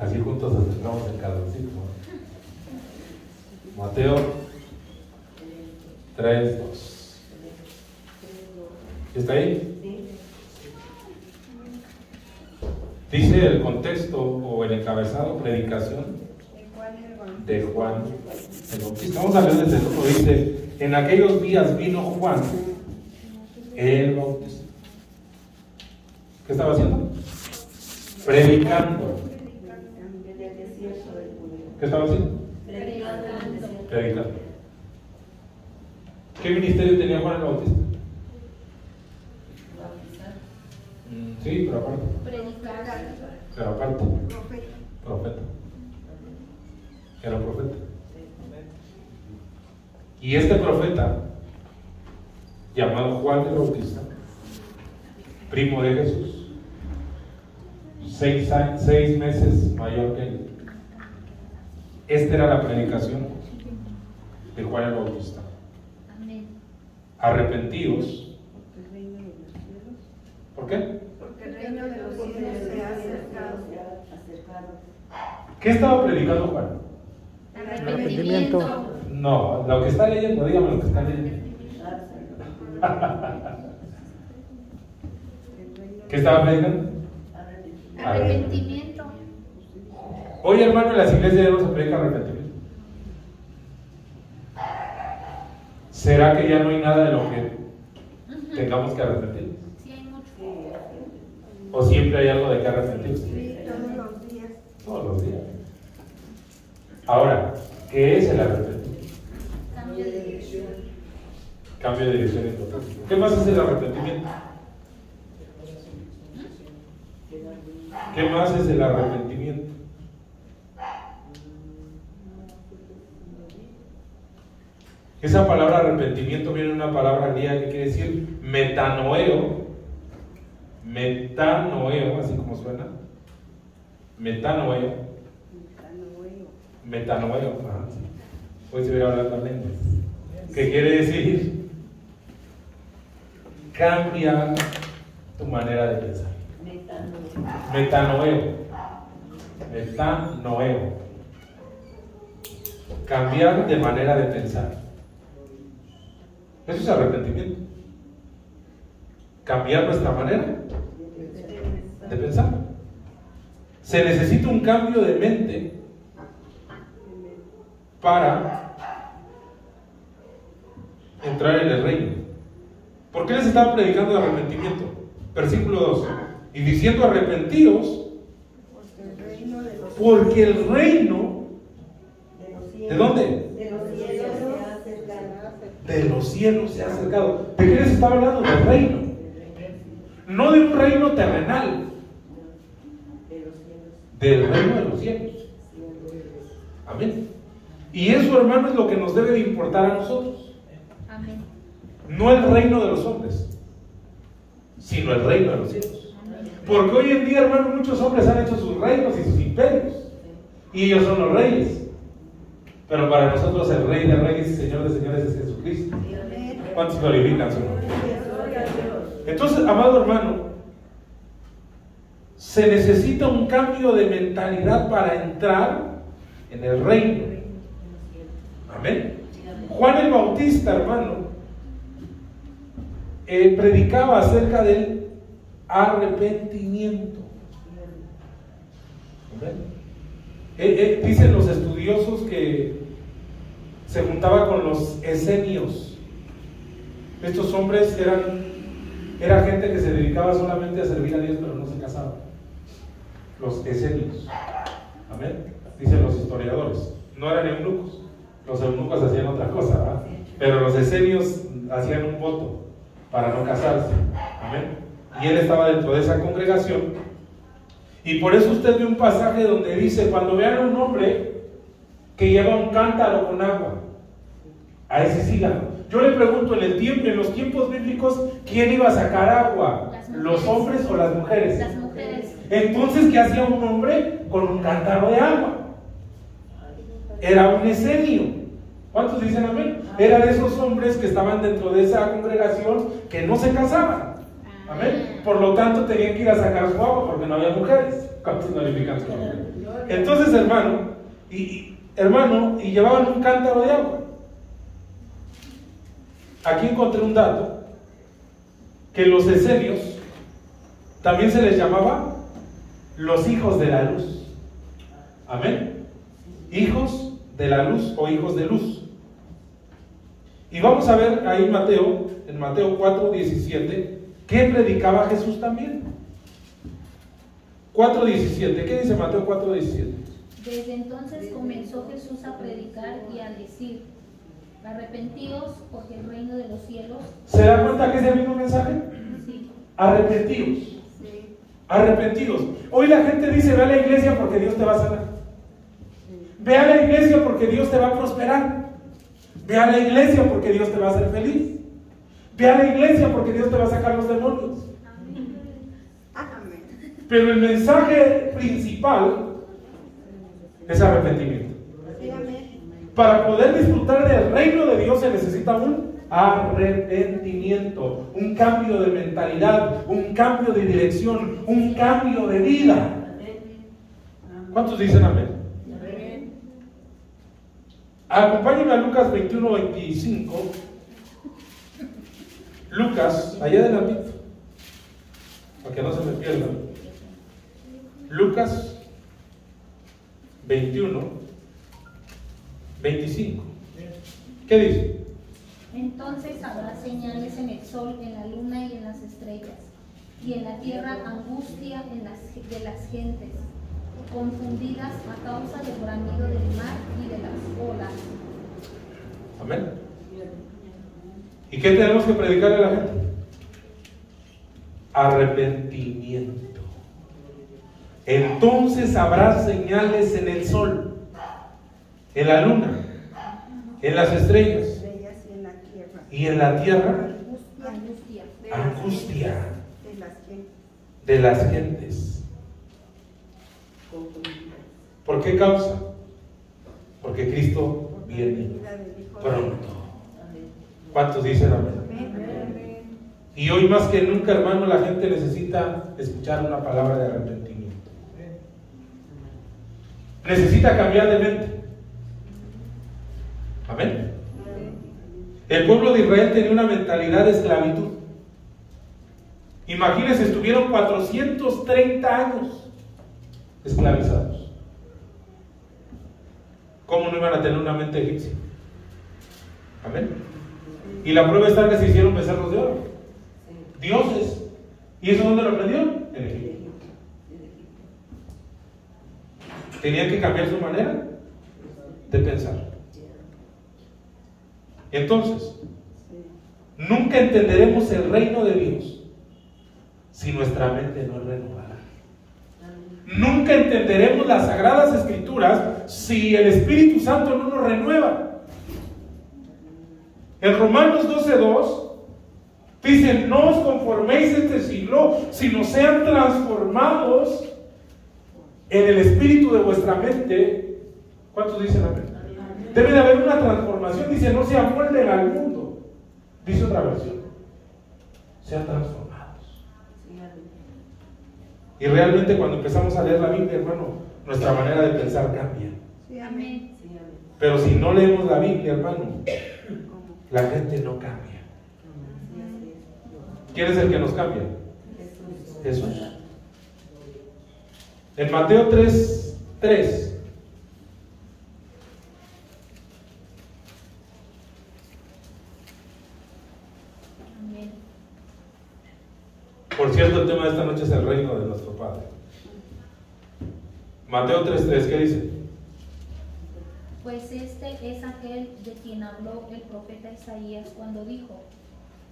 Así juntos acercamos el calorcito. Mateo 3:2. ¿Está ahí? Dice el contexto o el encabezado, predicación de Juan el Bautista. Vamos a leer desde el 1. Dice: en aquellos días vino Juan el Bautista. ¿Qué estaba haciendo? Predicando. ¿Qué estaba haciendo? Predicando. ¿Qué ministerio tenía Juan el Bautista? Sí, pero aparte. Pero aparte. Profeta. Era profeta. Y este profeta, llamado Juan el Bautista, primo de Jesús, 6 meses mayor que él. Esta era la predicación de Juan el Bautista. Arrepentíos. ¿Por qué? Porque el reino de los cielos se ha acercado. ¿Qué estaba predicando Juan? Arrepentimiento. No, lo que está leyendo, dígame lo que está leyendo. ¿Qué estaba predicando? Arrepentimiento. Hoy, hermano, en las iglesias ya no se predica arrepentimiento. ¿Será que ya no hay nada de lo que tengamos que arrepentir? Sí, hay mucho. ¿O siempre hay algo de que arrepentirse? Sí, todos los días. Todos los días. Ahora, ¿qué es el arrepentimiento? Cambio de dirección. Cambio de dirección en total. ¿Qué más es el arrepentimiento? ¿Qué más es el arrepentimiento? Esa palabra arrepentimiento viene de una palabra griega que quiere decir metanoeo. Metanoeo, así como suena. Metanoeo. Metanoeo. Hoy se ve hablando en lenguas. ¿Qué quiere decir? Cambiar tu manera de pensar. Metanoeo. Metanoeo. Cambiar de manera de pensar. Eso es arrepentimiento. Cambiar nuestra manera de pensar. Se necesita un cambio de mente para entrar en el reino. ¿Por qué les estaba predicando de arrepentimiento? Versículo 2. Y diciendo: arrepentíos, porque el reino, ¿de dónde? De los cielos se ha acercado. ¿De qué les estaba hablando? Del reino. No de un reino terrenal, del reino de los cielos. Amén. Y eso, hermano, es lo que nos debe de importar a nosotros. Amén. No el reino de los hombres, sino el reino de los cielos. Porque hoy en día, hermano, muchos hombres han hecho sus reinos y sus imperios, y ellos son los reyes. Pero para nosotros el Rey de Reyes y Señor de Señores es Jesucristo. ¿Cuántos glorifican su nombre? Entonces, amado hermano, se necesita un cambio de mentalidad para entrar en el reino. Amén. Juan el Bautista, hermano, predicaba acerca del arrepentimiento. Amén. Dicen los estudiosos que se juntaba con los esenios. Estos hombres era gente que se dedicaba solamente a servir a Dios, pero no se casaba. Los esenios. Amén. Dicen los historiadores. No eran eunucos. Los eunucos hacían otra cosa, ¿verdad? Pero los esenios hacían un voto para no casarse. Amén. Y él estaba dentro de esa congregación. Y por eso usted ve un pasaje donde dice: cuando vean a un hombre que lleva un cántaro con agua, a ese síganlo. Yo le pregunto, en los tiempos bíblicos, ¿quién iba a sacar agua? ¿Los hombres o las mujeres? Las mujeres. Entonces, ¿qué hacía un hombre con un cántaro de agua? Era un esenio. ¿Cuántos dicen amén? Era de esos hombres que estaban dentro de esa congregación que no se casaban. Amén. Por lo tanto, tenían que ir a sacar su agua porque no había mujeres. ¿Cuántos glorifican su nombre? Entonces, hermano, y llevaban un cántaro de agua. Aquí encontré un dato, que los esenios también se les llamaba los hijos de la luz. Amén. Hijos de la luz o hijos de luz. Y vamos a ver ahí en Mateo 4:17, ¿qué predicaba Jesús también? 4:17, ¿qué dice Mateo 4:17? Desde entonces comenzó Jesús a predicar y a decir: arrepentíos, porque el reino de los cielos... ¿Se da cuenta que es el mismo mensaje? Sí. Arrepentíos. Sí. Arrepentíos. Hoy la gente dice: ve a la iglesia porque Dios te va a sanar. Ve a la iglesia porque Dios te va a prosperar. Ve a la iglesia porque Dios te va a hacer feliz. Ve a la iglesia porque Dios te va a sacar los demonios. Amén. Pero el mensaje principal es arrepentimiento. Sí, amén. Para poder disfrutar del reino de Dios se necesita un arrepentimiento, un cambio de mentalidad, un cambio de dirección, un cambio de vida. ¿Cuántos dicen amén? Acompáñenme a Lucas 21:25. Lucas, allá adelante, para que no se me pierdan. Lucas 21:25. ¿Qué dice? Entonces habrá señales en el sol, en la luna y en las estrellas, y en la tierra angustia de las gentes, confundidas a causa del bramido del mar y de las olas. Amén. ¿Y qué tenemos que predicarle a la gente? Arrepentimiento. Entonces habrá señales en el sol, en la luna, en las estrellas y en la tierra angustia de las gentes. ¿Por qué causa? Porque Cristo viene pronto. ¿Cuántos dicen amén? Y hoy más que nunca, hermano, la gente necesita escuchar una palabra de arrepentimiento. Necesita cambiar de mente. Amén. El pueblo de Israel tenía una mentalidad de esclavitud. Imagínense, estuvieron 430 años esclavizados. ¿Cómo no iban a tener una mente egipcia? Amén. Y la prueba está que se hicieron becerros de oro, dioses. ¿Y eso dónde lo aprendieron? En Egipto. Tenían que cambiar su manera de pensar. Entonces, nunca entenderemos el reino de Dios si nuestra mente no es renovada. Nunca entenderemos las Sagradas Escrituras si el Espíritu Santo no nos renueva. En Romanos 12:2 dice: no os conforméis a este siglo, sino sean transformados en el espíritu de vuestra mente. ¿Cuántos dicen amén? Debe de haber una transformación. Dice: no se amolden al mundo. Dice otra versión: sean transformados. Y realmente cuando empezamos a leer la Biblia, hermano, nuestra manera de pensar cambia. Sí, amén. Pero si no leemos la Biblia, hermano, la gente no cambia. ¿Quién es el que nos cambia? Jesús. En Mateo 3:3 Por cierto, el tema de esta noche es el reino de nuestro Padre. Mateo 3:3, ¿qué dice? Pues este es aquel de quien habló el profeta Isaías cuando dijo: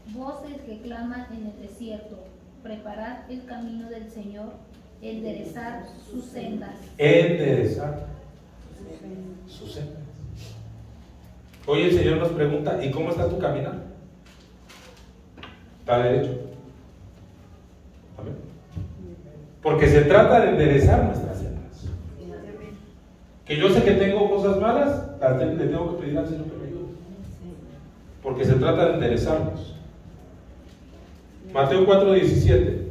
voz del que clama en el desierto, preparad el camino del Señor, enderezad sus sendas. Enderezar sus sendas. Hoy el Señor nos pregunta: ¿y cómo está tu caminar? ¿Está derecho? Amén. Porque se trata de enderezar nuestras sendas. Que yo sé que tengo cosas malas, le tengo que pedir al Señor que me ayude. Porque se trata de enderezarnos. Mateo 4:17.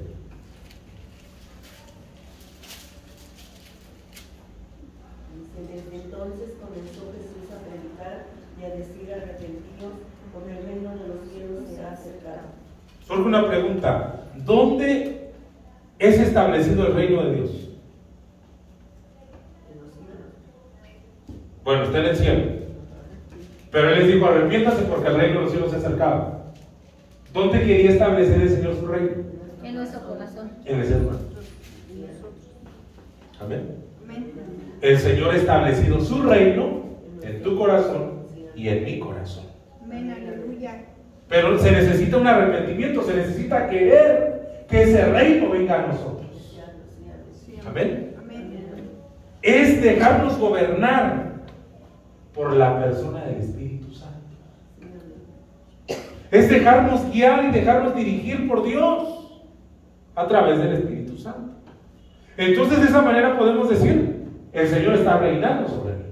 Desde entonces comenzó Jesús a predicar y a decir: arrepentidos, porque el reino de los cielos se ha acercado. Surge una pregunta: ¿dónde es establecido el reino de Dios? En los cielos. Bueno, está en el cielo. Pero Él les dijo: arrepiéntase porque el reino de los cielos se ha acercado. ¿Dónde quería establecer el Señor su reino? En nuestro corazón. En el ser humano. Amén. Amén. El Señor ha establecido su reino en tu corazón y en mi corazón. Amén. Aleluya. Pero se necesita un arrepentimiento, se necesita querer que ese reino venga a nosotros. Amén. Amén. Es dejarnos gobernar por la persona del Espíritu Santo. Es dejarnos guiar y dejarnos dirigir por Dios a través del Espíritu Santo. Entonces, de esa manera podemos decir: el Señor está reinando sobre mí.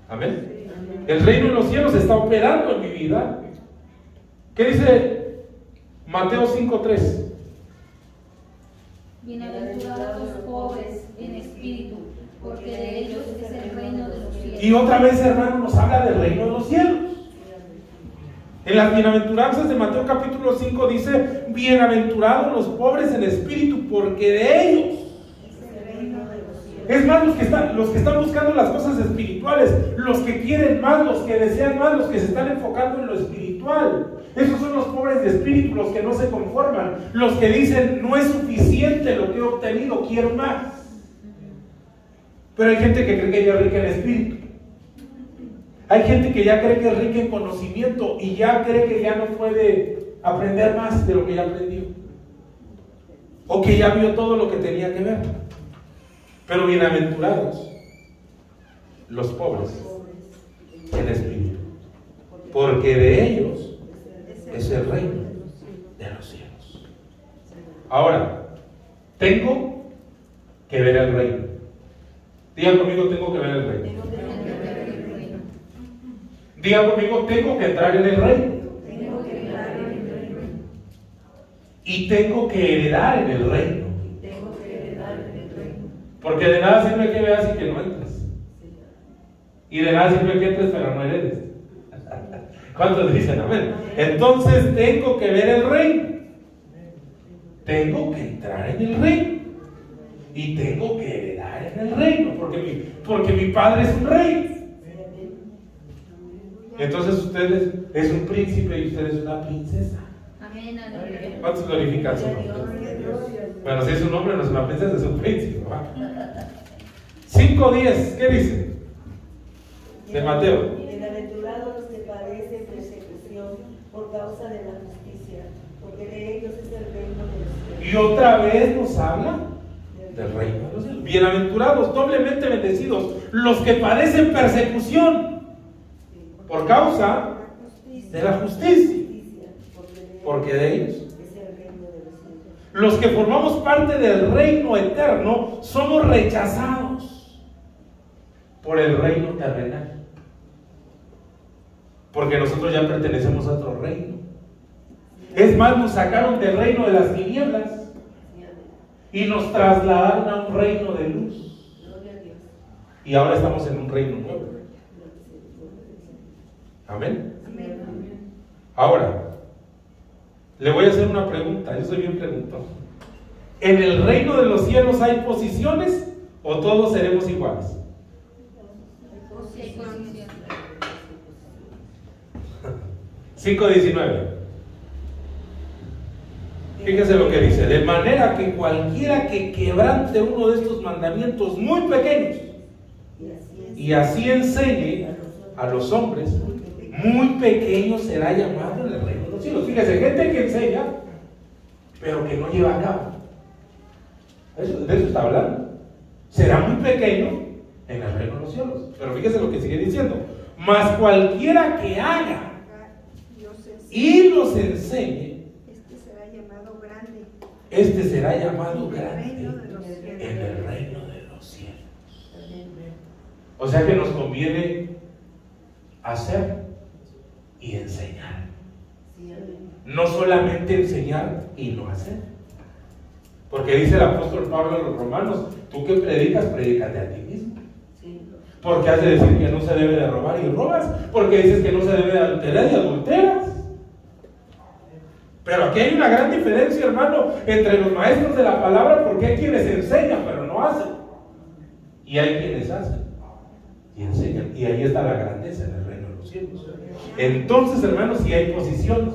Amén. El reino de los cielos está operando en mi vida. ¿Qué dice Mateo 5:3? Bienaventurados los pobres en espíritu, porque de ellos es el reino de los cielos. Y otra vez, hermano, nos habla del reino de los cielos. En las bienaventuranzas de Mateo capítulo 5 dice: bienaventurados los pobres en espíritu, porque de ellos. Es más, los que están buscando las cosas espirituales, los que quieren más, los que desean más, los que se están enfocando en lo espiritual. Esos son los pobres de espíritu, los que no se conforman, los que dicen: no es suficiente lo que he obtenido, quiero más. Pero hay gente que cree que ya es rica en espíritu. Hay gente que ya cree que es rica en conocimiento y ya cree que ya no puede aprender más de lo que ya aprendió. O que ya vio todo lo que tenía que ver. Pero bienaventurados los pobres en espíritu, porque de ellos es el reino de los cielos. Ahora, tengo que ver el reino. Diga conmigo: tengo que ver el reino. Diga conmigo: tengo que entrar en el reino. Y tengo que heredar en el reino. Porque de nada sirve que veas y que no entres. Y de nada sirve que entres pero no heredes. ¿Cuántos dicen amén? Entonces tengo que ver el reino. Tengo que entrar en el reino. Y tengo que heredar en el reino. Porque mi padre es un rey. Entonces usted es un príncipe y usted es una princesa. Amén. Aleluya. ¿Cuántos glorifican su nombre? Bueno, si es un hombre, no es una princesa, es un príncipe. 5:10, ¿qué dice? De Mateo. Bienaventurados los que padecen persecución por causa de la justicia, porque de ellos es el reino de los cielos. Y otra vez nos habla del reino de los cielos. Bienaventurados, doblemente bendecidos, los que padecen persecución por causa de la justicia, porque de ellos es el reino de los cielos. los que formamos parte del reino eterno somos rechazados por el reino terrenal, porque nosotros ya pertenecemos a otro reino. Es más, nos sacaron del reino de las tinieblas y nos trasladaron a un reino de luz, y ahora estamos en un reino nuevo. Amén. Ahora le voy a hacer una pregunta. Yo soy bien preguntón. ¿En el reino de los cielos hay posiciones o todos seremos iguales? 5:19. Fíjese lo que dice: de manera que cualquiera que quebrante uno de estos mandamientos muy pequeños y así enseñe a los hombres, muy pequeño será llamado en el reino de los cielos. Fíjese, gente que enseña pero que no lleva a cabo. De eso está hablando. Será muy pequeño en el reino de los cielos. Pero fíjese lo que sigue diciendo: mas cualquiera que haga y los enseñe, este será llamado grande. este será llamado grande en el reino de los cielos. O sea que nos conviene hacer y enseñar. no solamente enseñar y no hacer. Porque dice el apóstol Pablo a los romanos, tú que predicas, predícate a ti mismo. Porque has de decir que no se debe de robar y robas, porque dices que no se debe de adulterar y adulteras. Pero aquí hay una gran diferencia, hermano, entre los maestros de la palabra, porque hay quienes enseñan pero no hacen, y hay quienes hacen y enseñan, y ahí está la grandeza en el reino de los cielos. Entonces, hermanos, si hay posiciones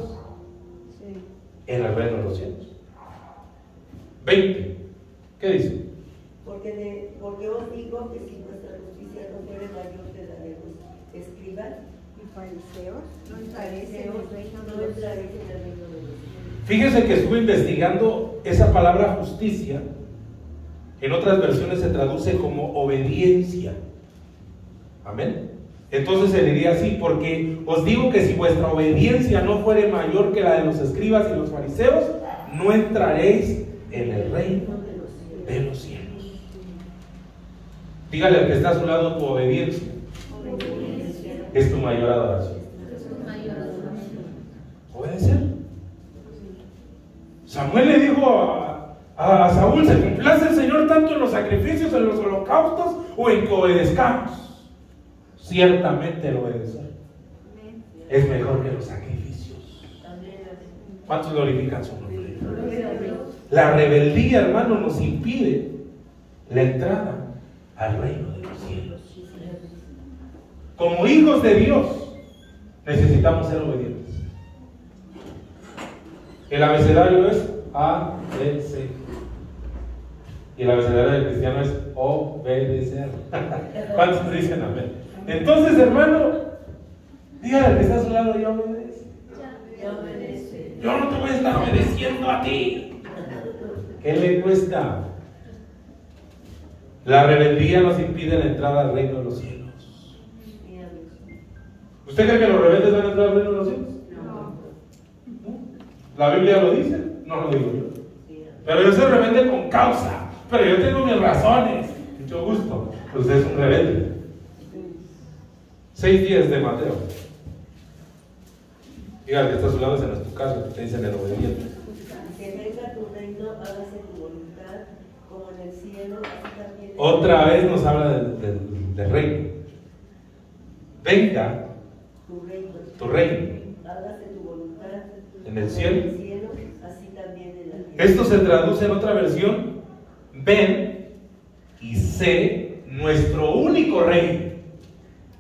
en el reino de los cielos. 20. ¿Qué dice? Porque os digo que si vuestra justicia no fuere mayor que la de los escribas y fariseos, no entraréis en el reino no de los entraréis en el reino de los cielos. Fíjense que estuve investigando esa palabra justicia. En otras versiones se traduce como obediencia. Amén. Entonces se diría así: porque os digo que si vuestra obediencia no fuere mayor que la de los escribas y los fariseos, no entraréis en el reino de los cielos. Dígale al que está a su lado: tu obediencia es tu mayor adoración. Obedecer. Samuel le dijo a Saúl: ¿se complace el Señor tanto en los sacrificios, en los holocaustos, o en que obedezcamos? Ciertamente el obedecer es mejor que los sacrificios. ¿Cuántos glorifican su nombre? La rebeldía, hermano, nos impide la entrada al reino de los cielos. Como hijos de Dios necesitamos ser obedientes. El abecedario es A, B, C. Y el abecedario del cristiano es obedecer. ¿Cuántos dicen amén? Entonces, hermano, dígale al que está a su lado: ya obedece. Yo no te voy a estar obedeciendo a ti. ¿Qué le cuesta? La rebeldía nos impide la entrada al reino de los cielos. ¿Usted cree que los rebeldes van a entrar al reino de los cielos? No. ¿La Biblia lo dice? No lo digo yo. Pero yo soy rebelde con causa. Pero yo tengo mis razones. Mucho gusto. Pues usted es un rebelde. 6:10 de Mateo. Dígale que está a su lado, ese no es tu caso, que te dicen el obediente. Que venga tu reino, hágase tu voluntad, como en el cielo, así también. Otra vez nos habla del reino. Venga tu reino. Hágase tu voluntad En el cielo. Así también en la tierra. Esto se traduce en otra versión: ven y sé nuestro único rey.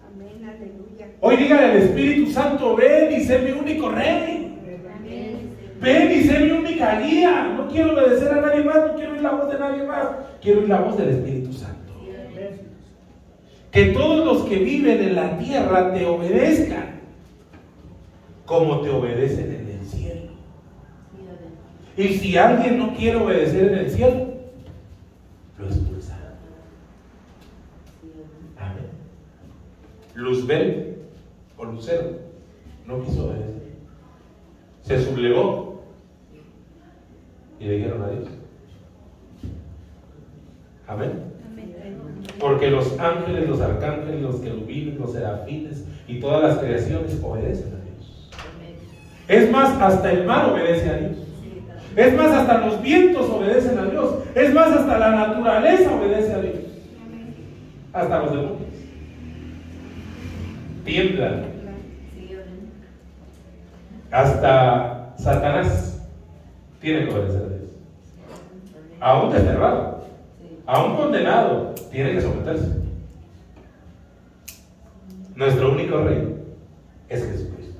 Amén, aleluya. Hoy dígale al Espíritu Santo: ven y sé mi único rey. Ven y sé mi única guía. No quiero obedecer a nadie más, no quiero oír la voz de nadie más, quiero oír la voz del Espíritu Santo. Que todos los que viven en la tierra te obedezcan como te obedecen en el cielo. Y si alguien no quiere obedecer en el cielo, lo expulsarán. Amén. Luzbel o Lucero no quiso obedecer, se sublevó y le dijeron adiós. Amén. Porque los ángeles, los arcángeles, los querubines, los serafines y todas las creaciones obedecen a Dios. Es más, hasta el mar obedece a Dios. Es más, hasta los vientos obedecen a Dios. Es más, hasta la naturaleza obedece a Dios. Hasta los demonios tiemblan. Hasta Satanás tiene que obedecer a Dios. Aún desterrado, aún condenado, tiene que someterse. Nuestro único rey es Jesucristo.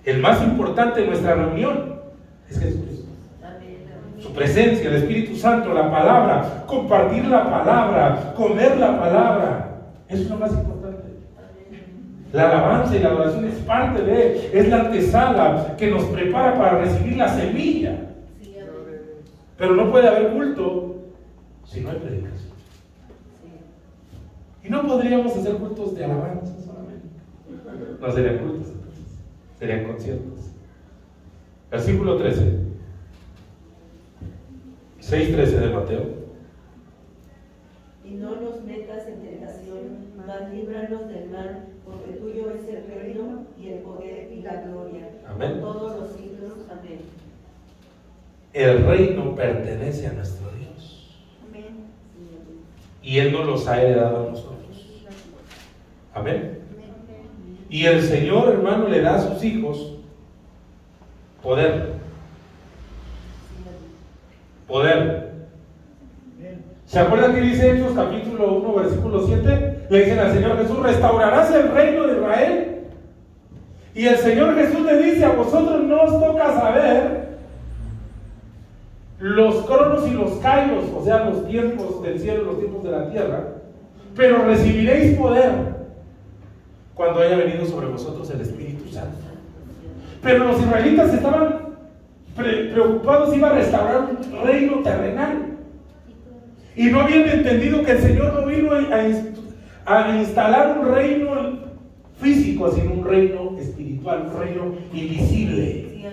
El más importante en nuestra reunión es Jesucristo. Su presencia, el Espíritu Santo, la palabra, compartir la palabra, comer la palabra, eso es lo más importante. La alabanza y la adoración es parte de, es la antesala que nos prepara para recibir la semilla. Pero no puede haber culto si no hay predicación. Y no podríamos hacer cultos de alabanza solamente. No serían cultos, serían conciertos. Versículo 13. 6:13 de Mateo. Y no nos metas en tentación, mas líbranos del mal, porque tuyo es el reino y el poder y la gloria. Amén. el reino pertenece a nuestro Dios. Amén. Y Él nos los ha heredado a nosotros. Amén. Y el Señor, hermano, le da a sus hijos poder. Poder. ¿Se acuerdan que dice Hechos capítulo 1, versículo 7? Le dicen al Señor Jesús: ¿restaurarás el reino de Israel? Y el Señor Jesús le dice: a vosotros no os toca saber los cronos y los kairos, o sea, los tiempos del cielo y los tiempos de la tierra, pero recibiréis poder cuando haya venido sobre vosotros el Espíritu Santo. Pero los israelitas estaban preocupados, iba a restaurar un reino terrenal. Y no habían entendido que el Señor no vino a instalar un reino físico, sino un reino espiritual, un reino invisible.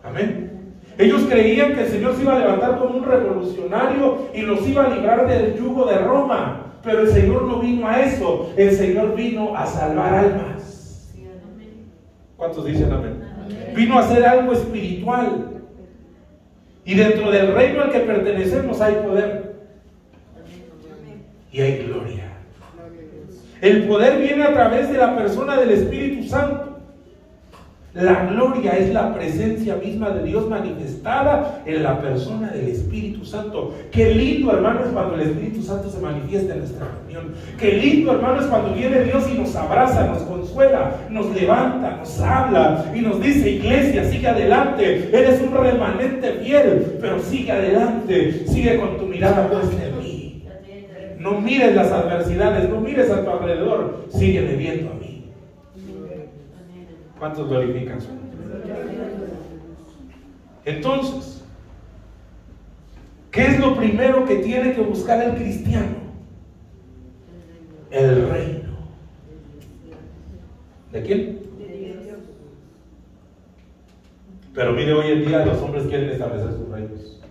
Amén. Ellos creían que el Señor se iba a levantar como un revolucionario y los iba a librar del yugo de Roma. Pero el Señor no vino a eso. El Señor vino a salvar almas. ¿Cuántos dicen amén? Vino a hacer algo espiritual. Y dentro del reino al que pertenecemos hay poder. Y hay gloria. El poder viene a través de la persona del Espíritu Santo. La gloria es la presencia misma de Dios manifestada en la persona del Espíritu Santo. Qué lindo, hermano, es cuando el Espíritu Santo se manifiesta en nuestra reunión. Qué lindo, hermano, es cuando viene Dios y nos abraza, nos consuela, nos levanta, nos habla y nos dice: iglesia, sigue adelante, eres un remanente fiel, pero sigue adelante, sigue con tu mirada puesta en mí. No mires las adversidades, no mires a tu alrededor, sígueme viendo a mí. ¿Cuántos glorifican su nombre? Entonces, ¿qué es lo primero que tiene que buscar el cristiano? El reino. ¿De quién? Pero mire, hoy en día los hombres quieren establecer sus reinos,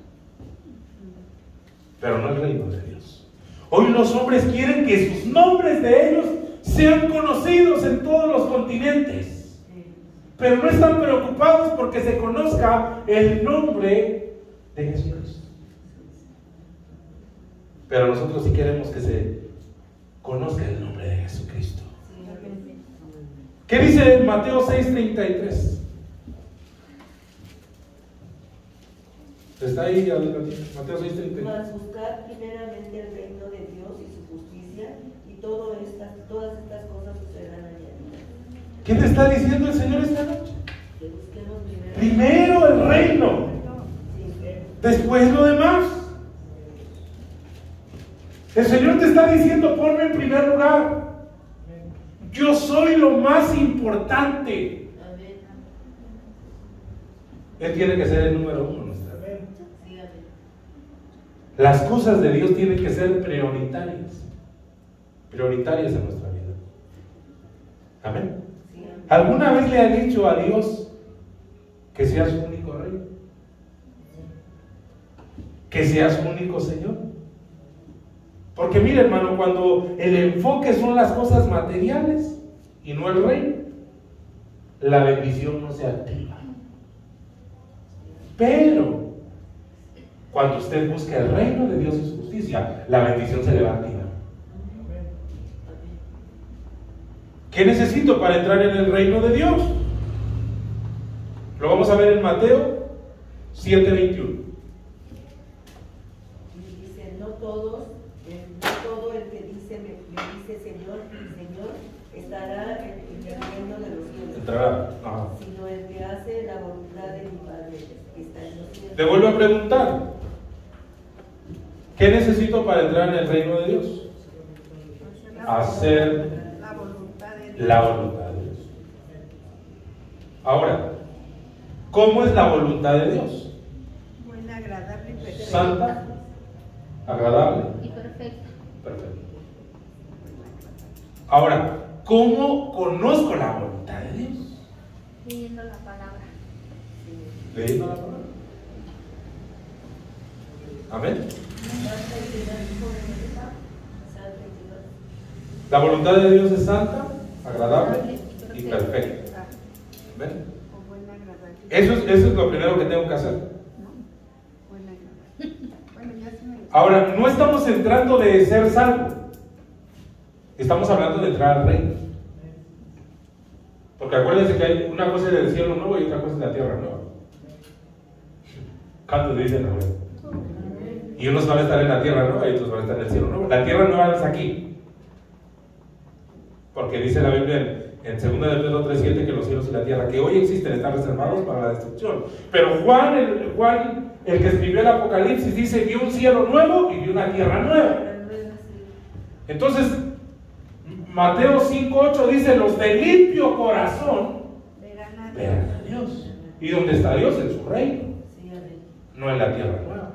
pero no el reino de Dios. Hoy los hombres quieren que sus nombres de ellos sean conocidos en todos los continentes, pero no están preocupados porque se conozca el nombre de Jesucristo. Pero nosotros sí queremos que se conozca el nombre de Jesucristo. ¿Qué dice Mateo 6:33? Está ahí, Mateo 6:33. Mas buscar primeramente el reino de Dios y su justicia, y todas estas cosas serán añadidas. ¿Qué te está diciendo el Señor esta noche? Que busquemos Primero el reino, después lo demás. El Señor te está diciendo: ponme en primer lugar. Yo soy lo más importante. Él tiene que ser el número uno en nuestra vida. Las cosas de Dios tienen que ser prioritarias. Prioritarias en nuestra vida. Amén. ¿Alguna vez le ha dicho a Dios que sea su único rey? ¿Que sea su único Señor? Porque mire, hermano, cuando el enfoque son las cosas materiales y no el reino, la bendición no se activa. Pero cuando usted busca el reino de Dios y su justicia, la bendición se le va a activar. ¿Qué necesito para entrar en el reino de Dios? Lo vamos a ver en Mateo 7:21. Dice: no todo el que me dice Señor, Señor, estará en el reino de los cielos. Entrará. Ajá. Sino el que hace la voluntad de mi Padre que está en los cielos. Le vuelvo a preguntar: ¿qué necesito para entrar en el reino de Dios? Hacer la voluntad de Dios. Ahora, ¿cómo es la voluntad de Dios? Buena, agradable y perfecta. Santa, agradable y perfecta. Perfecto. Ahora, ¿cómo conozco la voluntad de Dios? Leyendo la palabra. Leyendo la palabra. Amén. La voluntad de Dios es santa, agradable y perfecta. Amén. Eso es lo primero que tengo que hacer. Bueno, ya se me... Ahora, no estamos entrando de ser salvo. Estamos hablando de entrar al reino. Porque acuérdense que hay una cosa del cielo nuevo y otra cosa de la tierra nueva. ¿Cuántos dicen amén? Y unos van a estar en la tierra nueva y otros van a estar en el cielo nuevo. La tierra nueva es aquí. Porque dice la Biblia en 2 de Pedro 3:7 que los cielos y la tierra que hoy existen están reservados para la destrucción. Pero Juan, el que escribió el Apocalipsis, dice: vi un cielo nuevo y vi una tierra nueva. Entonces, Mateo 5:8 dice: los de limpio corazón verán a Dios. ¿Y dónde está Dios? En su reino, no en la tierra nueva.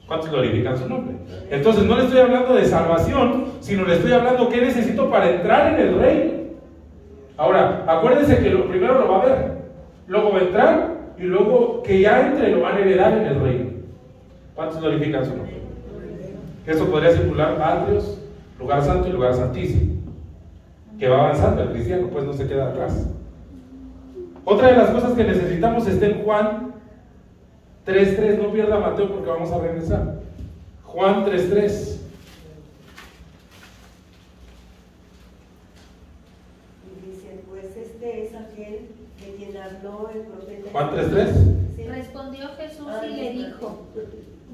¿Cuántos glorifican su nombre? Entonces no le estoy hablando de salvación, sino le estoy hablando qué necesito para entrar en el reino. Ahora, acuérdense que lo primero lo va a ver, luego va a entrar y luego que ya entre lo van a heredar en el reino. ¿Cuántos glorifican su nombre? Eso podría circular atrios, lugar santo y lugar santísimo, que va avanzando el cristiano, pues no se queda atrás. Otra de las cosas que necesitamos está en Juan 3:3, no pierda Mateo porque vamos a regresar. Juan 3:3. Y dice: pues este es aquel de quien habló el profeta. Juan 3:3. Sí. Respondió Jesús y le dijo: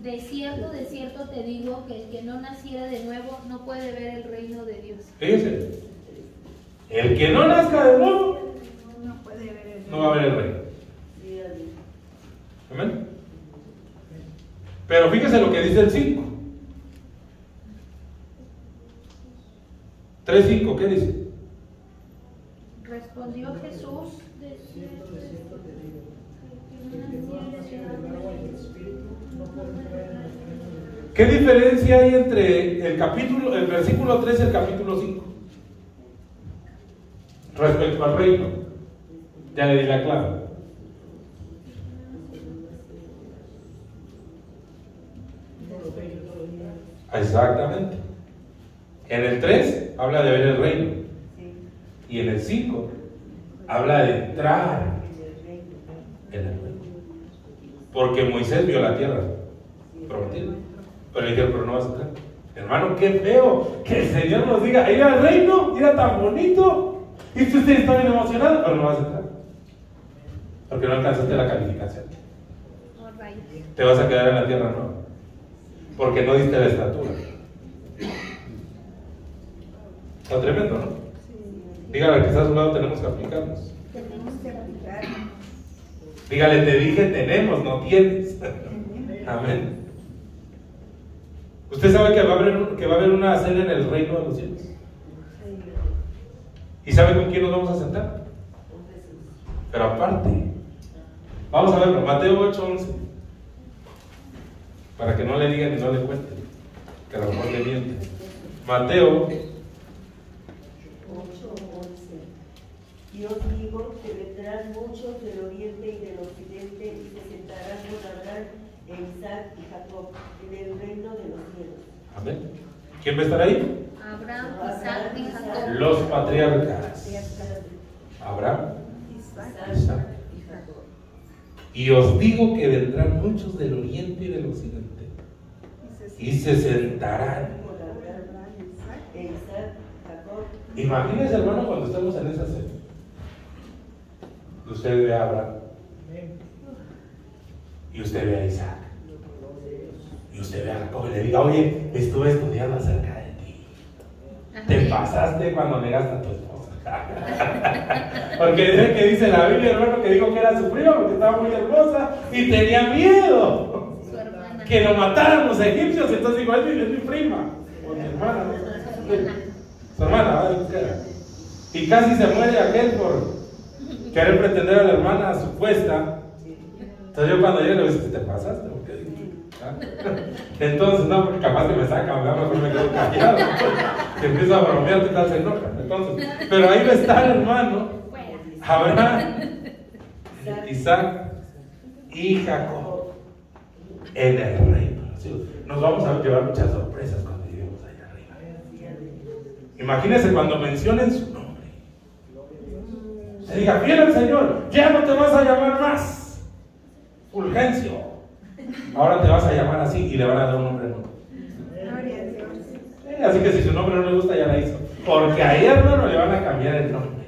de cierto te digo que el que no naciera de nuevo no puede ver el reino de Dios. Fíjense, el que no nazca de nuevo No puede ver el... no va a ver el reino. Sí, amén. Amén. Pero fíjese lo que dice el 5. 3:5, ¿qué dice? Respondió Jesús: de cierto te digo que el que no naciera de nuevo no puede ver el reino de Dios. ¿Qué diferencia hay entre el versículo 3 y el capítulo 5? Respecto al reino. Ya le di la clave. Exactamente. En el 3 habla de ver el reino. Y en el 5 habla de entrar en el reino. Porque Moisés vio la tierra prometida. Pero le dijeron: pero no vas a entrar. Hermano, qué feo que el Señor nos diga: ir al reino, era tan bonito. Y usted está bien emocionado, pero no vas a entrar. Porque no alcanzaste la calificación. Te vas a quedar en la tierra, no. Porque no diste la estatura. Está tremendo, ¿no? Dígale al que está a su lado: tenemos que aplicarnos. Tenemos que aplicar. Dígale: te dije tenemos, no tienes. Amén. Usted sabe que va a haber una cena en el reino de los cielos. ¿Y sabe con quién nos vamos a sentar? Pero aparte, vamos a verlo, Mateo 8:11. Para que no le digan y no le cuenten, que a lo mejor le mienten. Mateo 8:11. Y os digo que vendrán muchos del oriente y del occidente y se sentarán con Abraham, Isaac y Jacob en el reino de los cielos. Amén. ¿Quién va a estar ahí? Abraham, Isaac y Jacob. Los patriarcas. Abraham, Isaac. Y os digo que vendrán muchos del oriente y del occidente y se sentarán. Con Abraham, Isaac, Jacob. Imagínense, hermano, cuando estemos en esa cena. Usted ve a Abraham. Y usted ve a Isaac. Y usted ve a Jacob y le diga: oye, estuve estudiando acerca de ti. Te pasaste cuando negaste a tu esposa. Porque dice la Biblia, hermano, que dijo que era su prima porque estaba muy hermosa y tenía miedo que lo mataran los egipcios. Entonces digo: es mi prima o mi hermana, ¿no? Su hermana, ¿vale? Y casi se muere aquel por querer pretender a la hermana supuesta. Entonces yo cuando llegué le dije: ¿te pasaste? ¿O qué? Entonces, no, porque capaz que me sacan, mejor me quedo callado. Que empiezo a bromear, ¿qué tal se enoja? Entonces, pero ahí va a estar, hermano, Abraham, Isaac y Jacob en el reino. Nos vamos a llevar muchas sorpresas cuando lleguemos allá arriba. Imagínense cuando mencionen su nombre. se diga, fiel al Señor, ya no te vas a llamar más Fulgencio, ahora te vas a llamar así, y le van a dar un nombre nuevo. Gloria a Dios. Así que si su nombre no le gusta, ya la hizo, porque a ella, hermano, le van a cambiar el nombre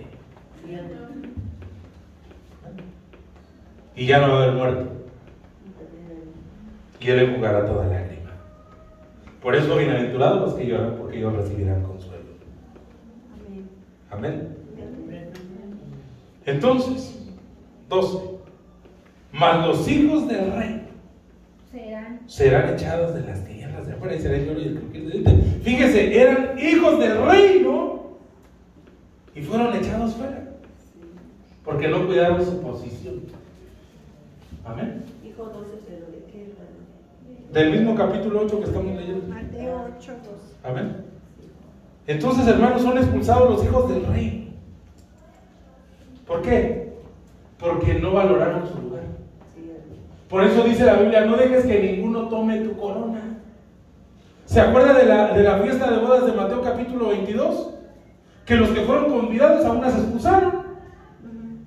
y ya no va a haber muerto, y él le jugará toda lágrima. Por eso, bienaventurados los que lloran, porque ellos recibirán consuelo. Amén. Entonces, 12. Mas los hijos del rey serán echados de las tierras de afuera y será el lloro y el crujir de dientes. Fíjese, eran hijos del reino y fueron echados fuera porque no cuidaron su posición. Amén. Hijo 12, pero ¿de qué, hermano? Del mismo capítulo 8 que estamos leyendo. Mateo 8:2. Amén. Entonces, hermanos, son expulsados los hijos del rey. ¿Por qué? Porque no valoraron su lugar. Por eso dice la Biblia, no dejes que ninguno tome tu corona. ¿Se acuerda de la fiesta de bodas de Mateo capítulo 22? Que los que fueron convidados a una se expulsaron.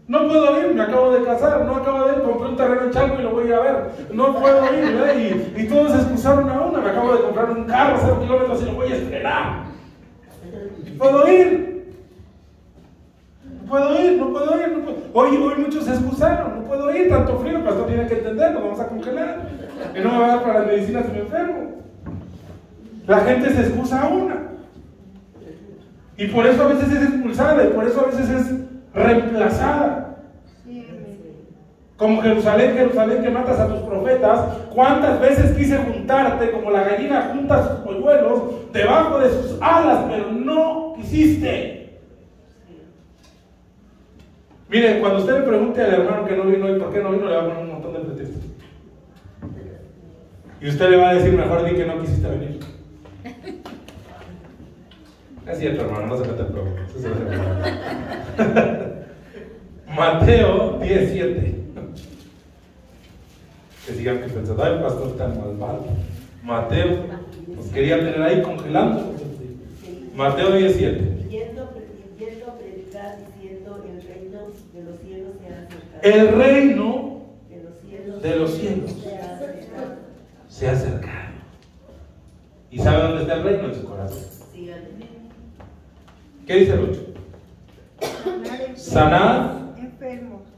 No puedo ir, me acabo de casar, no acabo de ir, compré un terreno en Chalco y lo voy a ir a ver. No puedo ir, ¿verdad? Y todos se excusaron a una. Me acabo de comprar un carro 0 kilómetros y lo voy a estrenar. ¿Puedo ir? No puedo ir, no puedo ir, no puedo. Hoy muchos se excusaron, no puedo ir, tanto frío, el pastor tiene que entender, nos vamos a congelar. Y no me va a dar para las medicinas si me enfermo. La gente se excusa a una. Y por eso a veces es expulsada, y por eso a veces es reemplazada. Como Jerusalén, Jerusalén, que matas a tus profetas. ¿Cuántas veces quise juntarte como la gallina junta sus polluelos debajo de sus alas, pero no quisiste? Mire, cuando usted le pregunte al hermano que no vino hoy por qué no vino, le va a poner un montón de pretextos. Y usted le va a decir, mejor di que no quisiste venir. Es cierto, hermano, no se mete el problema. Mateo 17. Que sigan pensando, ay, pastor tan malvado. Mateo, nos quería tener ahí congelando. Mateo 17. Yendo a predicar diciendo, el reino de los cielos se ha acercado. El reino de los cielos se ha acercado. ¿Y sabe dónde está el reino? En su corazón. ¿Qué dice el 8? Sanar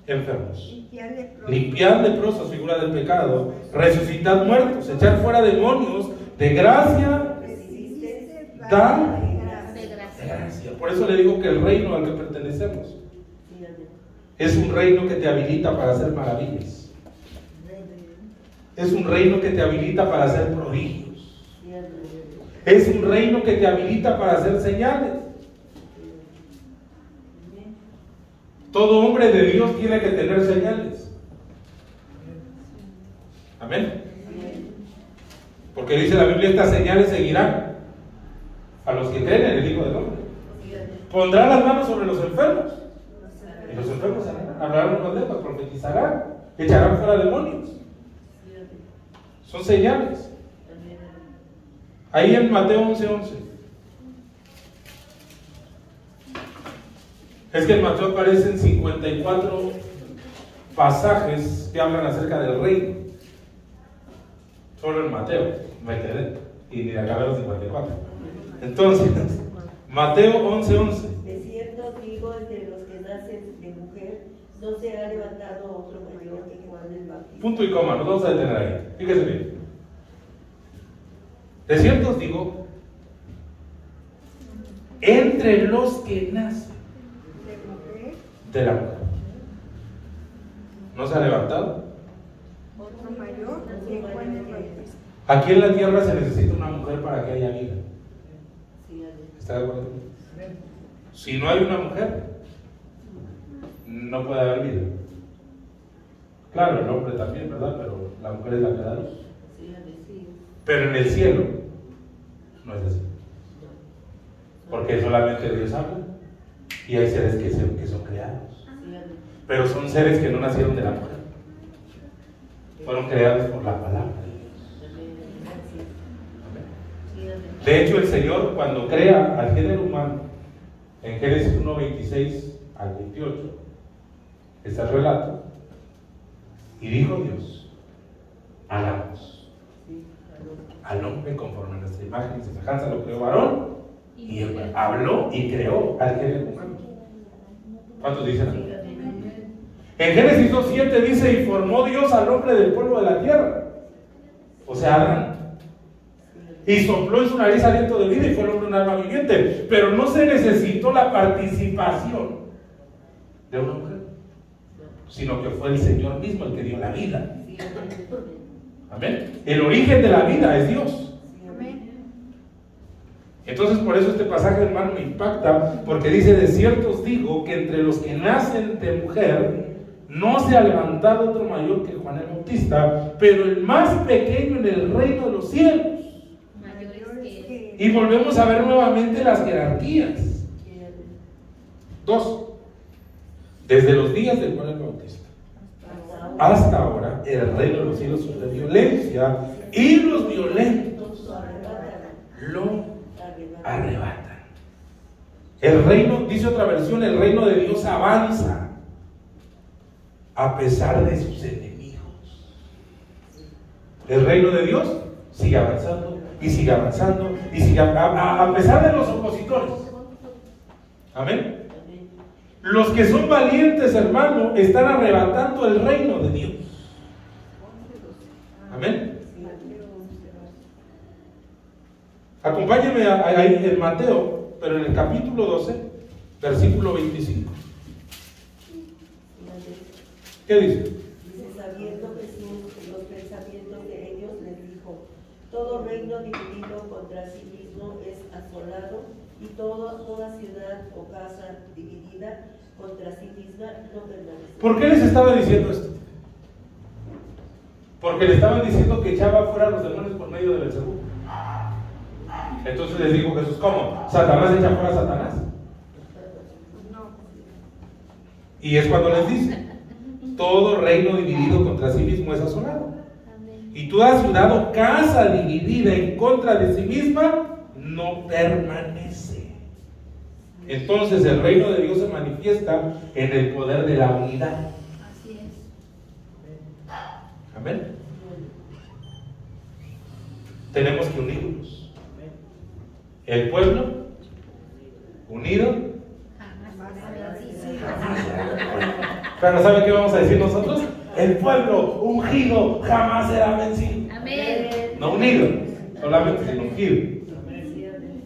enfermos, limpiar leprosos, figura del pecado, resucitar muertos, echar fuera demonios, de gracia da de gracia. Por eso le digo que el reino al que pertenecemos es un reino que te habilita para hacer maravillas. Es un reino que te habilita para hacer prodigios. Es un reino que te habilita para hacer señales. Todo hombre de Dios tiene que tener señales. Amén. Porque dice la Biblia, estas señales seguirán a los que creen en el Hijo del Hombre. Pondrá las manos sobre los enfermos y los enfermos hablarán con lenguas, profetizarán, echarán fuera demonios. Son señales. Ahí en Mateo 11:11. Es que en Mateo aparecen 54 pasajes que hablan acerca del reino. Solo en Mateo me quedé y ni acabé los 54. Entonces, Mateo 11:11. De cierto digo, entre los que nacen de mujer, no se ha levantado otro mayor que Juan el Bautista. Punto y coma, nos vamos a detener ahí. Fíjese bien. De cierto os digo, entre los que nacen de la mujer, ¿no se ha levantado? Otro mayor que Juan el Bautista. Aquí en la tierra se necesita una mujer para que haya vida. ¿Está de acuerdo? Si no hay una mujer, no puede haber vida. Claro, el hombre también, ¿verdad? Pero la mujer es la que da luz. Pero en el cielo no es así. Porque solamente Dios habla y hay seres que son creados. Pero son seres que no nacieron de la mujer. Fueron creados por la palabra de Dios. De hecho, el Señor, cuando crea al género humano, en Génesis 1:26 al 28, Está el relato. Y dijo Dios: hagamos al hombre conforme a nuestra imagen y semejanza, lo creó varón y hembra. Habló y creó al género humano. ¿Cuántos dicen amén? En Génesis 2:7 dice: y formó Dios al hombre del polvo de la tierra, o sea, Adán, y sopló en su nariz aliento de vida, y fue el hombre un alma viviente. Pero no se necesitó la participación de una mujer, sino que fue el Señor mismo el que dio la vida. Amén. El origen de la vida es Dios. Entonces, por eso este pasaje, hermano, me impacta, porque dice: de cierto os digo que entre los que nacen de mujer no se ha levantado otro mayor que Juan el Bautista, pero el más pequeño en el reino de los cielos. Y volvemos a ver nuevamente las jerarquías. 2. Desde los días de Juan el Bautista hasta ahora, el reino de los cielos sufre violencia, y los violentos lo arrebatan. El reino, dice otra versión, el reino de Dios avanza a pesar de sus enemigos. El reino de Dios sigue avanzando y sigue avanzando y sigue a pesar de los opositores. Amén. Los que son valientes, hermano, están arrebatando el reino de Dios. Amén. Acompáñenme ahí en Mateo, pero en el capítulo 12, versículo 25. ¿Qué dice? Dice: sabiendo Jesús los pensamientos de ellos, les dijo: todo reino dividido contra sí mismo es asolado, y toda ciudad o casa dividida contra sí misma no permanece. ¿Por qué les estaba diciendo esto? Porque le estaban diciendo que echaba fuera a los demonios por medio de Beelzebú. Entonces les dijo Jesús: ¿cómo? ¿Satanás echa fuera a Satanás? Y es cuando les dice: todo reino dividido contra sí mismo es asolado. Y toda ciudad o casa dividida en contra de sí misma no permanece. Entonces el reino de Dios se manifiesta en el poder de la unidad. Así es. Amén. Tenemos que unirnos. El pueblo unido. Pero ¿sabe qué vamos a decir nosotros? El pueblo ungido jamás será vencido. Amén. No unido solamente, sino ungido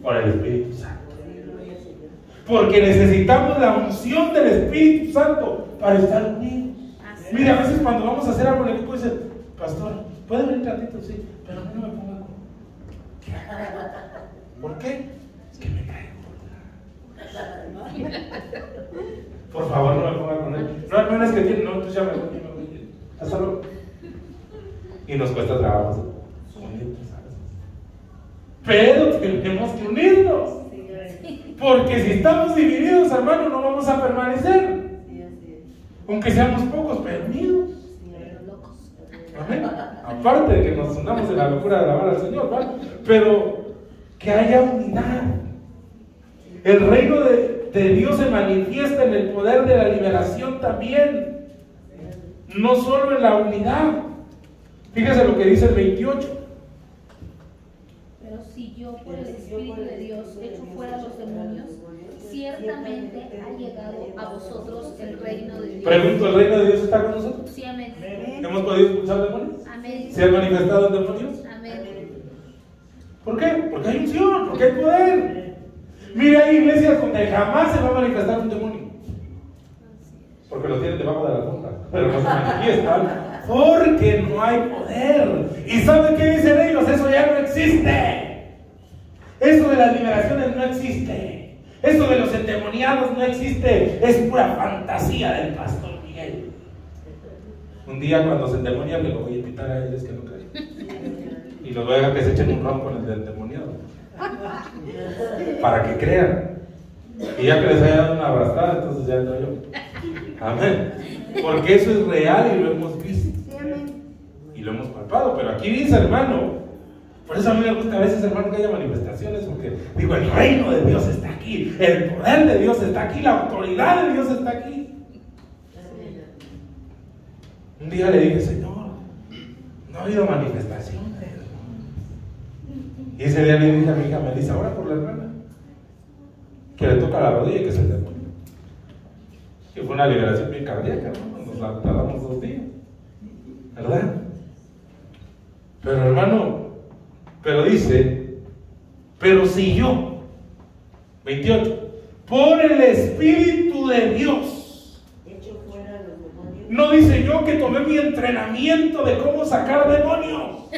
por el Espíritu Santo. Porque necesitamos la unción del Espíritu Santo para estar unidos. Mire, a veces cuando vamos a hacer algo en el equipo dicen: pastor, ¿puede venir tantito? Sí, pero a mí no me ponga con... ¿Por qué? Es que me cae. Por favor, no me ponga con él. No es que tiene, no, tú ya me voy. Hasta luego. Y nos cuesta trabajo. Pero tenemos que unirnos. Porque si estamos divididos, hermano, no vamos a permanecer. Aunque seamos pocos, pero unidos. Amén. Aparte de que nos unamos en la locura de alabar al Señor, ¿vale? Pero que haya unidad. El reino de Dios se manifiesta en el poder de la liberación también, no solo en la unidad. Fíjese lo que dice el 28. Pero si yo por el Espíritu de Dios echo fuera los demonios, ciertamente ha llegado a vosotros el reino de Dios. Pregunto, ¿el reino de Dios está con nosotros? Sí, amén. ¿Hemos podido expulsar demonios? Amén. ¿Se han manifestado demonios? Amén. ¿Por qué? Porque hay unción, porque hay poder. Mire, hay iglesias donde jamás se va a manifestar un demonio, porque lo tienen debajo de la tumba, pero no se manifiestan porque no hay poder. ¿Y saben qué dicen ellos? Eso ya no existe. Eso de las liberaciones no existe. Eso de los endemoniados no existe. Es pura fantasía del pastor Miguel. Un día cuando se endemonia me lo voy a invitar a ellos que no creen, y los voy a dejar que se echen un ron con el del endemoniado, para que crean. Y ya que les haya dado una abrazada, entonces ya entro yo. Amén. Porque eso es real y lo hemos visto. Y lo hemos palpado. Pero aquí dice, hermano, por eso a mí me gusta a veces, hermano, que haya manifestaciones, porque digo, el reino de Dios está aquí, el poder de Dios está aquí, la autoridad de Dios está aquí. Un día le dije, Señor, no ha habido manifestaciones. Y ese día le dije a mi hija Melissa, ora por la hermana, que le toca la rodilla y que se le muere. Y fue una liberación bien cardíaca, ¿no? Nos la tardamos 2 días, ¿verdad? Pero hermano, pero dice, pero si yo, 28, por el Espíritu de Dios, hecho fuera los demonios. no dice yo que tomé mi entrenamiento de cómo sacar demonios.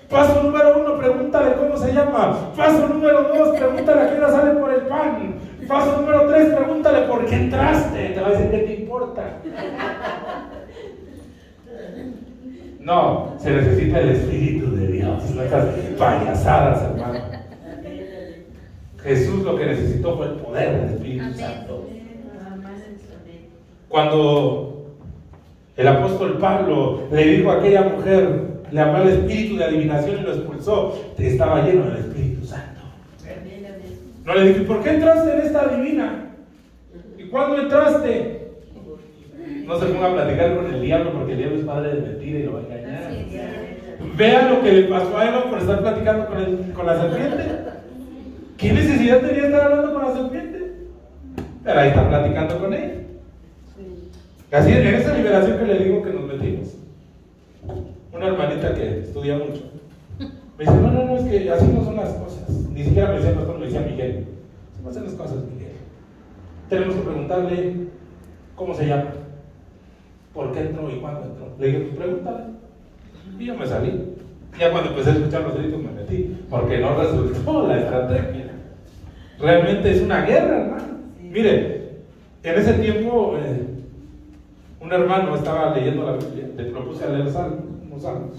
Paso número 1, pregúntale cómo se llama. Paso número 2, pregúntale a qué hora sale por el pan. Paso número 3, pregúntale por qué entraste. Te va a decir qué te importa. No, se necesita el Espíritu de Dios. No estas payasadas, hermano. Jesús lo que necesitó fue el poder del Espíritu Amén. Santo. Cuando el apóstol Pablo le dijo a aquella mujer, le habló el espíritu de adivinación y lo expulsó, estaba lleno del Espíritu Santo. No le dije, ¿por qué entraste en esta adivina? ¿Y cuándo entraste? No se ponga a platicar con el diablo, porque el diablo es padre de mentira y lo va a engañar. Vea lo que le pasó a Eva por estar platicando con la serpiente. ¿Qué necesidad tenía de estar hablando con la serpiente? Pero ahí está platicando con ella. Así en esa liberación que le digo que nos metimos, una hermanita que estudia mucho me dice, no, es que así no son las cosas. Ni siquiera me decía el pastor, me decía Miguel, ¿cómo hacen las cosas, Miguel? Tenemos que preguntarle cómo se llama, por qué entró y cuándo entró. Le dije, pues pregúntale. Y yo me salí. Ya cuando empecé a escuchar los gritos me metí, porque no resultó la estrategia. Realmente es una guerra, hermano. Mire, en ese tiempo un hermano estaba leyendo la Biblia, le propuse a leer unos salmos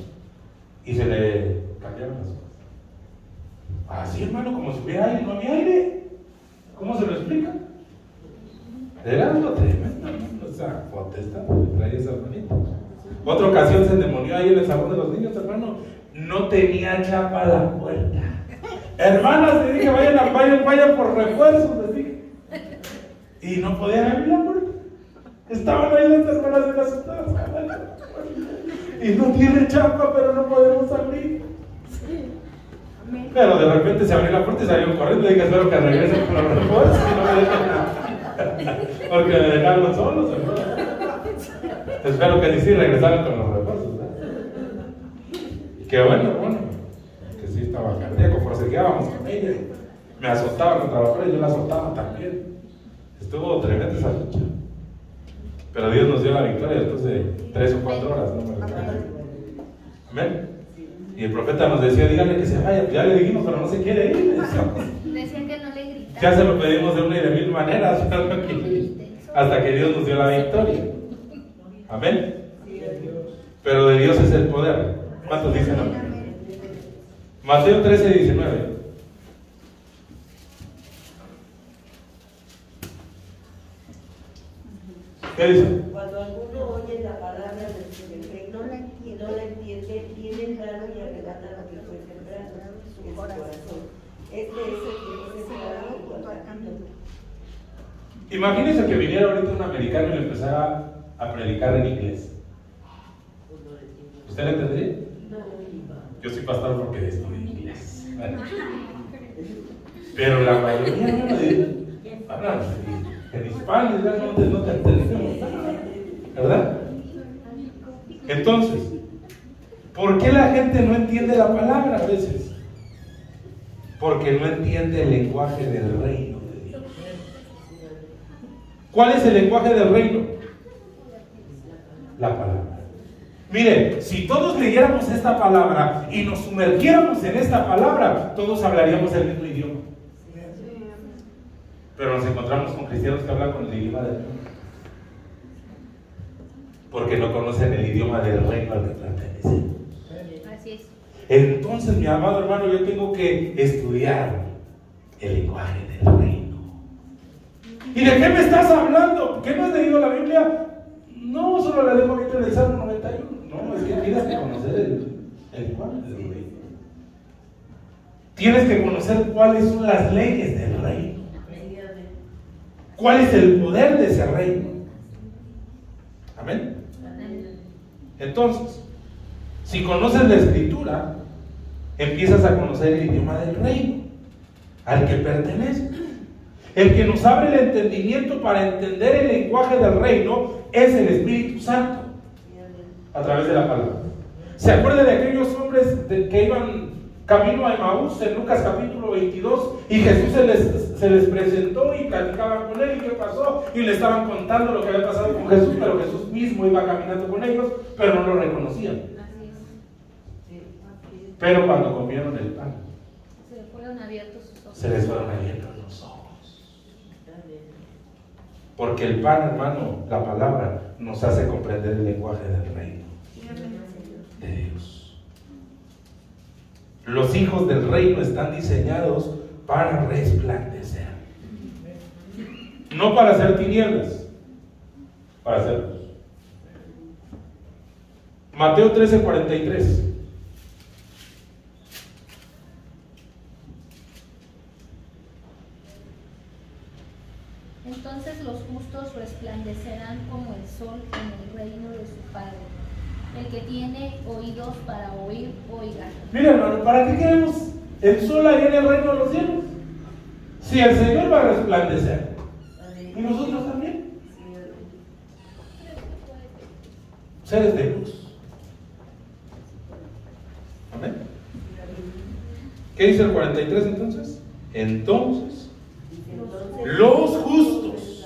y se le cambiaron las cosas. Así, hermano, como si hubiera aire, no había aire. ¿Cómo se lo explica? Era algo tremendo, ¿no? O sea, potestad que traía esa hermanita. Otra ocasión se endemonió ahí en el salón de los niños, hermano. No tenía chapa la puerta. Hermanas, le dije, vayan por refuerzos, les dije. Y no podían abrir la puerta. Estaban ahí las hermanas de las asustadas. Y no tiene chapa, pero no podemos abrir. Pero de repente se abrió la puerta y salieron corriendo. Y dije, espero que regresen por los refuerzos y no me dejen nada. Porque me dejaron solos, hermano. Espero que sí regresaran con los refuerzos, ¿verdad? Qué bueno, que sí estaba cardíaco, forcejeábamos con ella. Me azotaba contra la pared y yo la azotaba también. Estuvo tremenda esa lucha. Pero Dios nos dio la victoria después de 3 o 4 horas, no me recuerdo. Amén. Y el profeta nos decía, díganle que se vaya. Ya le dijimos, pero no se quiere ir. Decía que no le gritara. Ya se lo pedimos de una y de mil maneras, hasta que Dios nos dio la victoria. Amén. Pero de Dios es el poder. ¿Cuántos dicen amén? Mateo 13:19. ¿Qué dice? Cuando alguno oye la palabra del reino y no la entiende, viene el grano y arrebata lo que fue sembrado en su corazón. Este es el que fue sembrado junto al camino. Imagínense que viniera ahorita un americano y le empezara a predicar en inglés. ¿Usted le entendería? Yo soy pastor porque estudio inglés. ¿Vale? Pero la mayoría hablan en hispano, no te entendemos nada, ¿verdad? Entonces, ¿por qué la gente no entiende la palabra a veces? Porque no entiende el lenguaje del reino de Dios. ¿Cuál es el lenguaje del reino? La palabra. Mire, si todos leyéramos esta palabra y nos sumergiéramos en esta palabra, todos hablaríamos el mismo idioma. Pero nos encontramos con cristianos que hablan con el idioma del mundo, porque no conocen el idioma del reino al que pertenecen. Así es. Entonces, mi amado hermano, yo tengo que estudiar el lenguaje del reino. ¿Y de qué me estás hablando? ¿Qué no has leído la Biblia? No, solo la dejo ahorita en el Salmo 91. No, es que tienes que conocer el lenguaje del reino. Tienes que conocer cuáles son las leyes del reino. ¿Cuál es el poder de ese reino? Amén. Entonces, si conoces la Escritura, empiezas a conocer el idioma del reino al que pertenece. El que nos abre el entendimiento para entender el lenguaje del reino es el Espíritu Santo, a través de la palabra. ¿Se acuerda de aquellos hombres que iban camino a Emaús en Lucas capítulo 22? Y Jesús se les presentó y platicaban con él. ¿Y qué pasó? Y le estaban contando lo que había pasado con Jesús, pero Jesús mismo iba caminando con ellos, pero no lo reconocían. Pero cuando comieron el pan, se fueron abiertos sus ojos. Se les fueron abiertos los ojos. Porque el pan, hermano, la palabra, nos hace comprender el lenguaje del reino de Dios. Los hijos del reino están diseñados para resplandecer. No para hacer tinieblas, para hacer luz. Mateo 13:43. Entonces los justos resplandecerán como el sol en el reino de su Padre. El que tiene oídos para oír, oiga. Mira, hermano, ¿para qué queremos el sol ahí en el reino de los cielos? Si el Señor va a resplandecer, y nosotros también, seres de luz. Amén. ¿Qué dice el 43 entonces? Entonces, los justos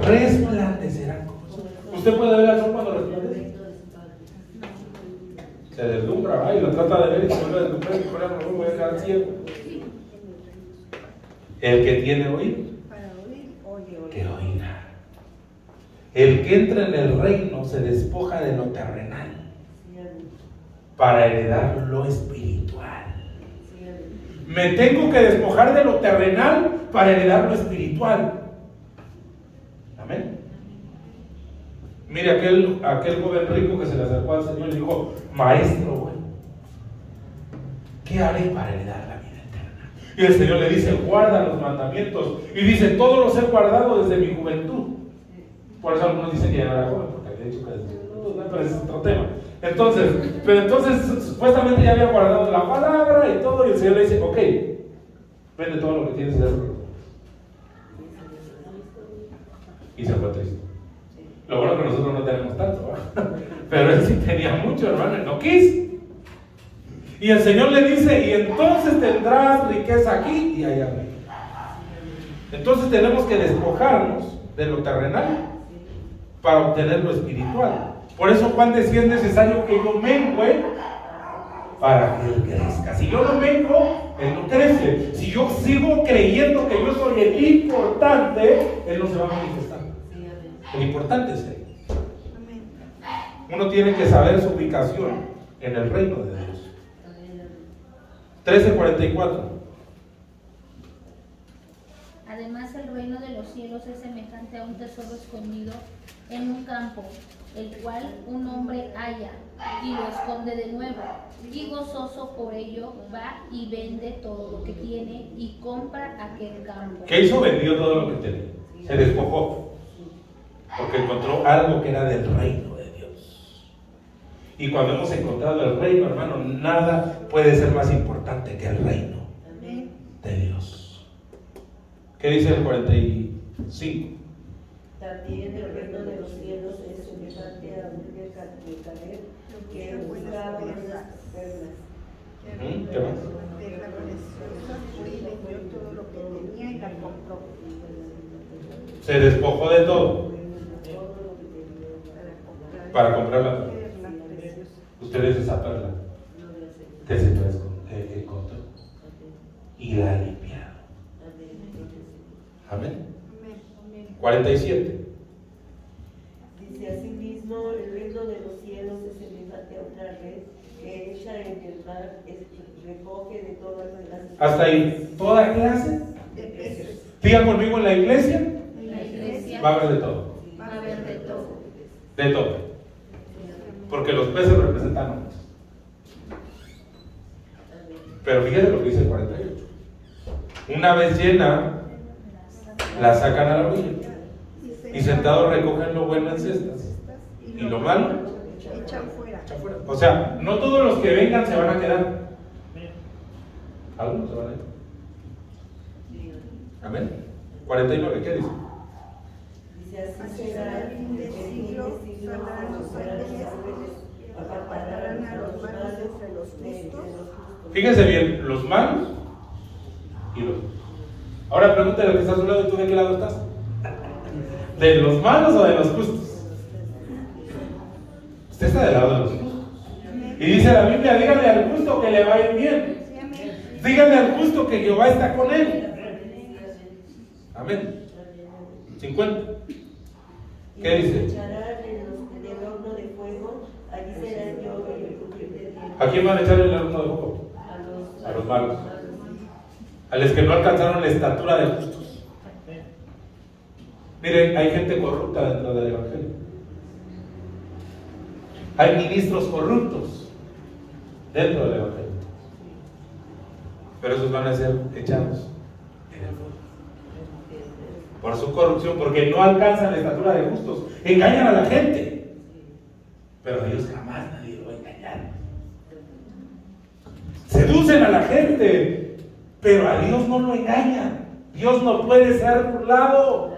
resplandecerán como el sol. ¿Usted puede ver al sol cuando resplandece? Se deslumbra, y lo trata de ver y se vuelve a deslumbrar y por ahí voy a quedar ciego. El que tiene oído, que oiga. El que entra en el reino se despoja de lo terrenal para heredar lo espiritual. Me tengo que despojar de lo terrenal para heredar lo espiritual. Amén. Mire aquel joven rico que se le acercó al Señor y le dijo: maestro bueno, ¿qué haré para heredar la vida eterna? Y el Señor le dice: guarda los mandamientos. Y dice: todos los he guardado desde mi juventud. Por eso algunos dicen que ya no era joven, porque había dicho que desde mi juventud, ¿no? Pero ese es otro tema. Entonces supuestamente ya había guardado la palabra y todo, y el Señor le dice: ok, vende todo lo que tienes y dáselo. Y se fue triste. Lo bueno que nosotros no tenemos tanto, ¿verdad? Pero él sí tenía mucho, hermano, y no quiso. Y el Señor le dice: y entonces tendrás riqueza aquí y allá arriba. Entonces tenemos que despojarnos de lo terrenal para obtener lo espiritual. Por eso Juan decía: es necesario que yo mengue para que él crezca. Si yo no mengo, él no crece. Si yo sigo creyendo que yo soy el importante, él no se va a manifestar. El importante es él. Uno tiene que saber su ubicación en el reino de Dios. 13:44. Además, el reino de los cielos es semejante a un tesoro escondido en un campo, el cual un hombre halla y lo esconde de nuevo, y gozoso por ello va y vende todo lo que tiene y compra aquel campo. ¿Qué hizo? Vendió todo lo que tenía. Se despojó porque encontró algo que era del reino de Dios. Y cuando hemos encontrado el reino, hermano, nada puede ser más importante que el reino de Dios. ¿Qué dice el 45? También el reino de los cielos es semejante a un mercader que buscaba unas perlas. ¿Qué más? Vendió todo lo que tenía y la compró. Se despojó de todo para comprar la perla. Usted es esa perla que se encontró y la ha limpiado. Amén. 47. Dice: asimismo, el reino de los cielos es semejante a una red que hecha en el mar recoge de todas las... Hasta ahí, toda clase. De peces. Digan conmigo: en la iglesia En la iglesia va a haber de todo. va a haber de todo. De todo. Porque los peces representan hombres. Pero fíjense lo que dice el 48. Una vez llena, la sacan a la orilla. Y sentados recogen lo bueno en cestas y lo malo O sea, no todos los que vengan se van a quedar. Algunos se van a ir. Amén. 49, ¿qué dice? Dice, así será el fin del siglo, saldrán los ángeles, apartarán a los malos de los justos. Fíjense bien, los malos y los. Ahora pregúntale al que está a su lado, ¿y tú de qué lado estás? ¿De los malos o de los justos? Usted está del lado de los justos. Y dice la Biblia, díganle al justo que le va a ir bien. Díganle al justo que Jehová está con él. Amén. 50. ¿Qué dice? ¿A quién van a echar el horno de fuego? A los malos. A los que no alcanzaron la estatura de justos. Miren, hay gente corrupta dentro del Evangelio. Hay ministros corruptos dentro del Evangelio. Pero esos van a ser echados en el fuego por su corrupción, porque no alcanzan la estatura de justos. Engañan a la gente, pero a Dios jamás nadie lo va a engañar. Seducen a la gente, pero a Dios no lo engañan. Dios no puede ser burlado.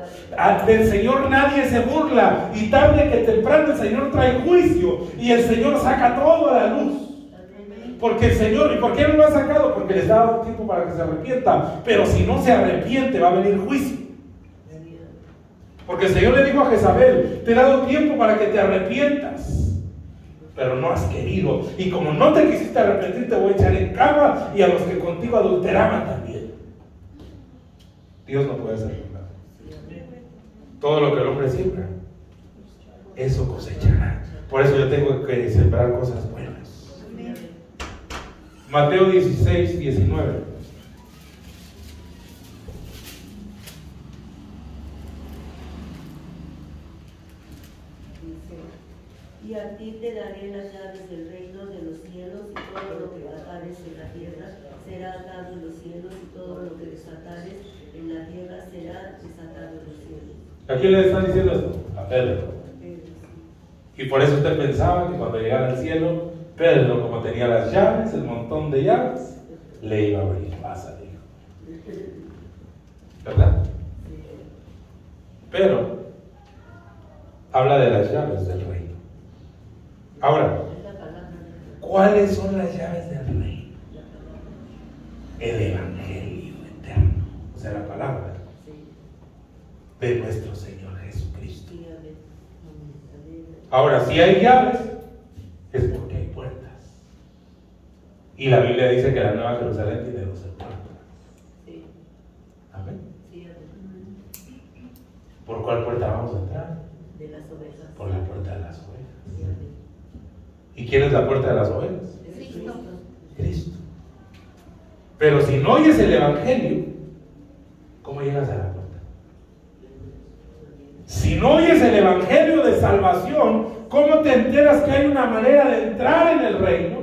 Del Señor nadie se burla, y tarde que temprano el Señor trae juicio y el Señor saca todo a la luz. Porque el Señor, ¿y por qué no lo ha sacado? Porque les da tiempo para que se arrepienta. Pero si no se arrepiente, va a venir juicio. Porque el Señor le dijo a Jezabel, te he dado tiempo para que te arrepientas, pero no has querido. Y como no te quisiste arrepentir, te voy a echar en cama, y a los que contigo adulteraban también. Dios no puede ser burlado. Todo lo que el hombre siembra, eso cosechará. Por eso yo tengo que sembrar cosas buenas. Mateo 16, 19. Y a ti te daré las llaves del reino de los cielos, y todo lo que atares en la tierra será atado en los cielos, y todo lo que desatares en la tierra será desatado en los cielos. ¿A quién le están diciendo esto? A Pedro. Y por eso usted pensaba que cuando llegara al cielo, Pedro, como tenía las llaves, el montón de llaves, le iba a abrir. Pasa, dijo. ¿Verdad? Pero habla de las llaves del reino. Ahora, ¿cuáles son las llaves del reino? El Evangelio eterno, o sea, la palabra de nuestro Señor Jesucristo. Ahora, si hay llaves, es porque hay puertas. Y la Biblia dice que la Nueva Jerusalén tiene 12 puertas. Amén. ¿Por cuál puerta vamos a entrar? De las ovejas. Por la puerta de las ovejas. ¿Y quién es la puerta de las ovejas? Cristo. Cristo. Pero si no oyes el Evangelio, ¿cómo llegas a la puerta? Si no oyes el Evangelio de salvación, ¿cómo te enteras que hay una manera de entrar en el reino?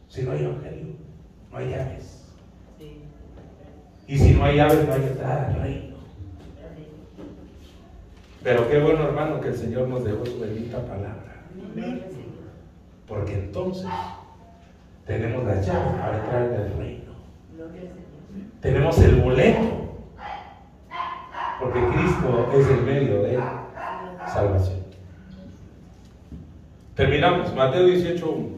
Si no hay Evangelio, no hay llaves. Y si no hay llaves, no hay entrada al reino. Pero qué bueno, hermano, que el Señor nos dejó su bendita palabra. Porque entonces tenemos la llave para entrar en el reino. Tenemos el boleto. Porque Cristo es el medio de salvación. Terminamos. Mateo 18:1.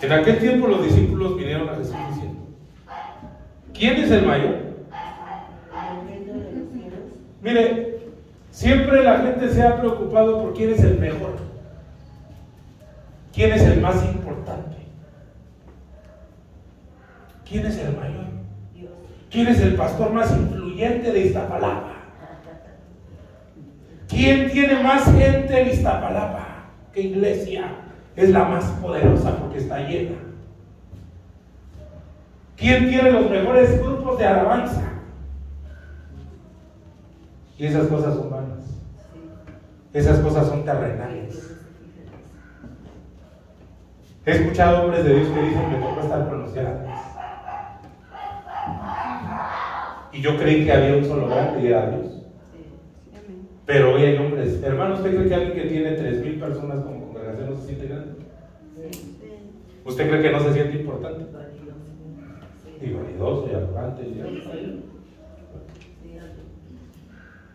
En aquel tiempo los discípulos vinieron a Jesús diciendo: ¿quién es el mayor? Mire, siempre la gente se ha preocupado por quién es el mejor, quién es el más importante, quién es el mayor, quién es el pastor más influyente de Iztapalapa, quién tiene más gente en Iztapalapa. ¿Qué iglesia es la más poderosa porque está llena? ¿Quién tiene los mejores grupos de alabanza? Y esas cosas son vanas. Esas cosas son terrenales. He escuchado hombres de Dios que dicen: me tocó estar con los grandes. Y yo creí que había un solo grande y era Dios. Pero hoy hay hombres. Hermano, ¿usted cree que alguien que tiene 3,000 personas como congregación no se siente grande? ¿Usted cree que no se siente importante? Y validoso y arrogante.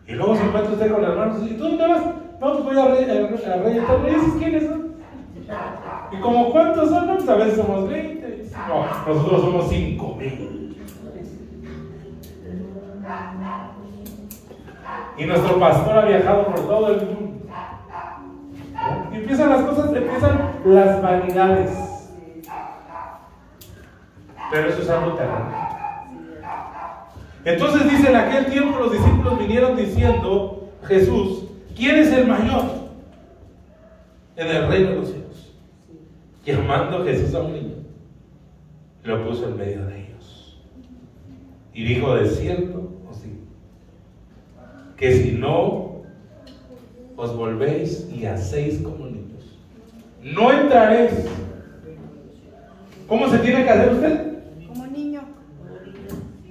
Y luego se encuentra usted con hermanos y ¿tú dónde vas? No, pues voy a Rey. ¿Entonces dices quiénes son? ¿Y como cuántos son? No, pues a veces somos 20. No, nosotros somos 5,000. Y nuestro pastor ha viajado por todo el mundo. Y empiezan las cosas, empiezan las vanidades. Pero eso es algo terrenal. Entonces dice, en aquel tiempo los discípulos vinieron diciendo, Jesús, ¿quién es el mayor en el reino de los cielos? Llamando a Jesús a un niño, lo puso en medio de ellos. Y dijo, de cierto os digo, que si no os volvéis y hacéis como niños, no entraréis. ¿Cómo se tiene que hacer usted? Como niño.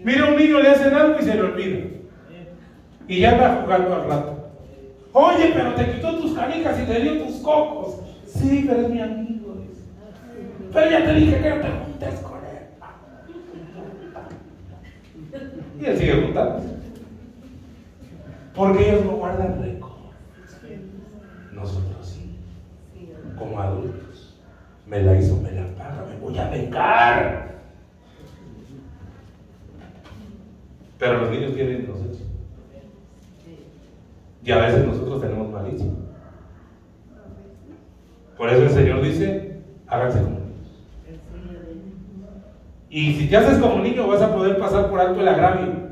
Mira, a un niño le hacen algo y se le olvida. Y ya anda jugando al rato. Oye, pero te quitó tus canicas y te dio tus cocos. Sí, pero es mi amigo. Pero ya te dije que no te juntes con él. Y él sigue juntando. Porque ellos no guardan récord. Nosotros sí. Como adultos. Me la hizo, me la paga, me voy a vengar. Pero los niños tienen inocencia. Y a veces nosotros tenemos malicia. Por eso el Señor dice, háganse como niños. Y si te haces como niño vas a poder pasar por alto el agravio.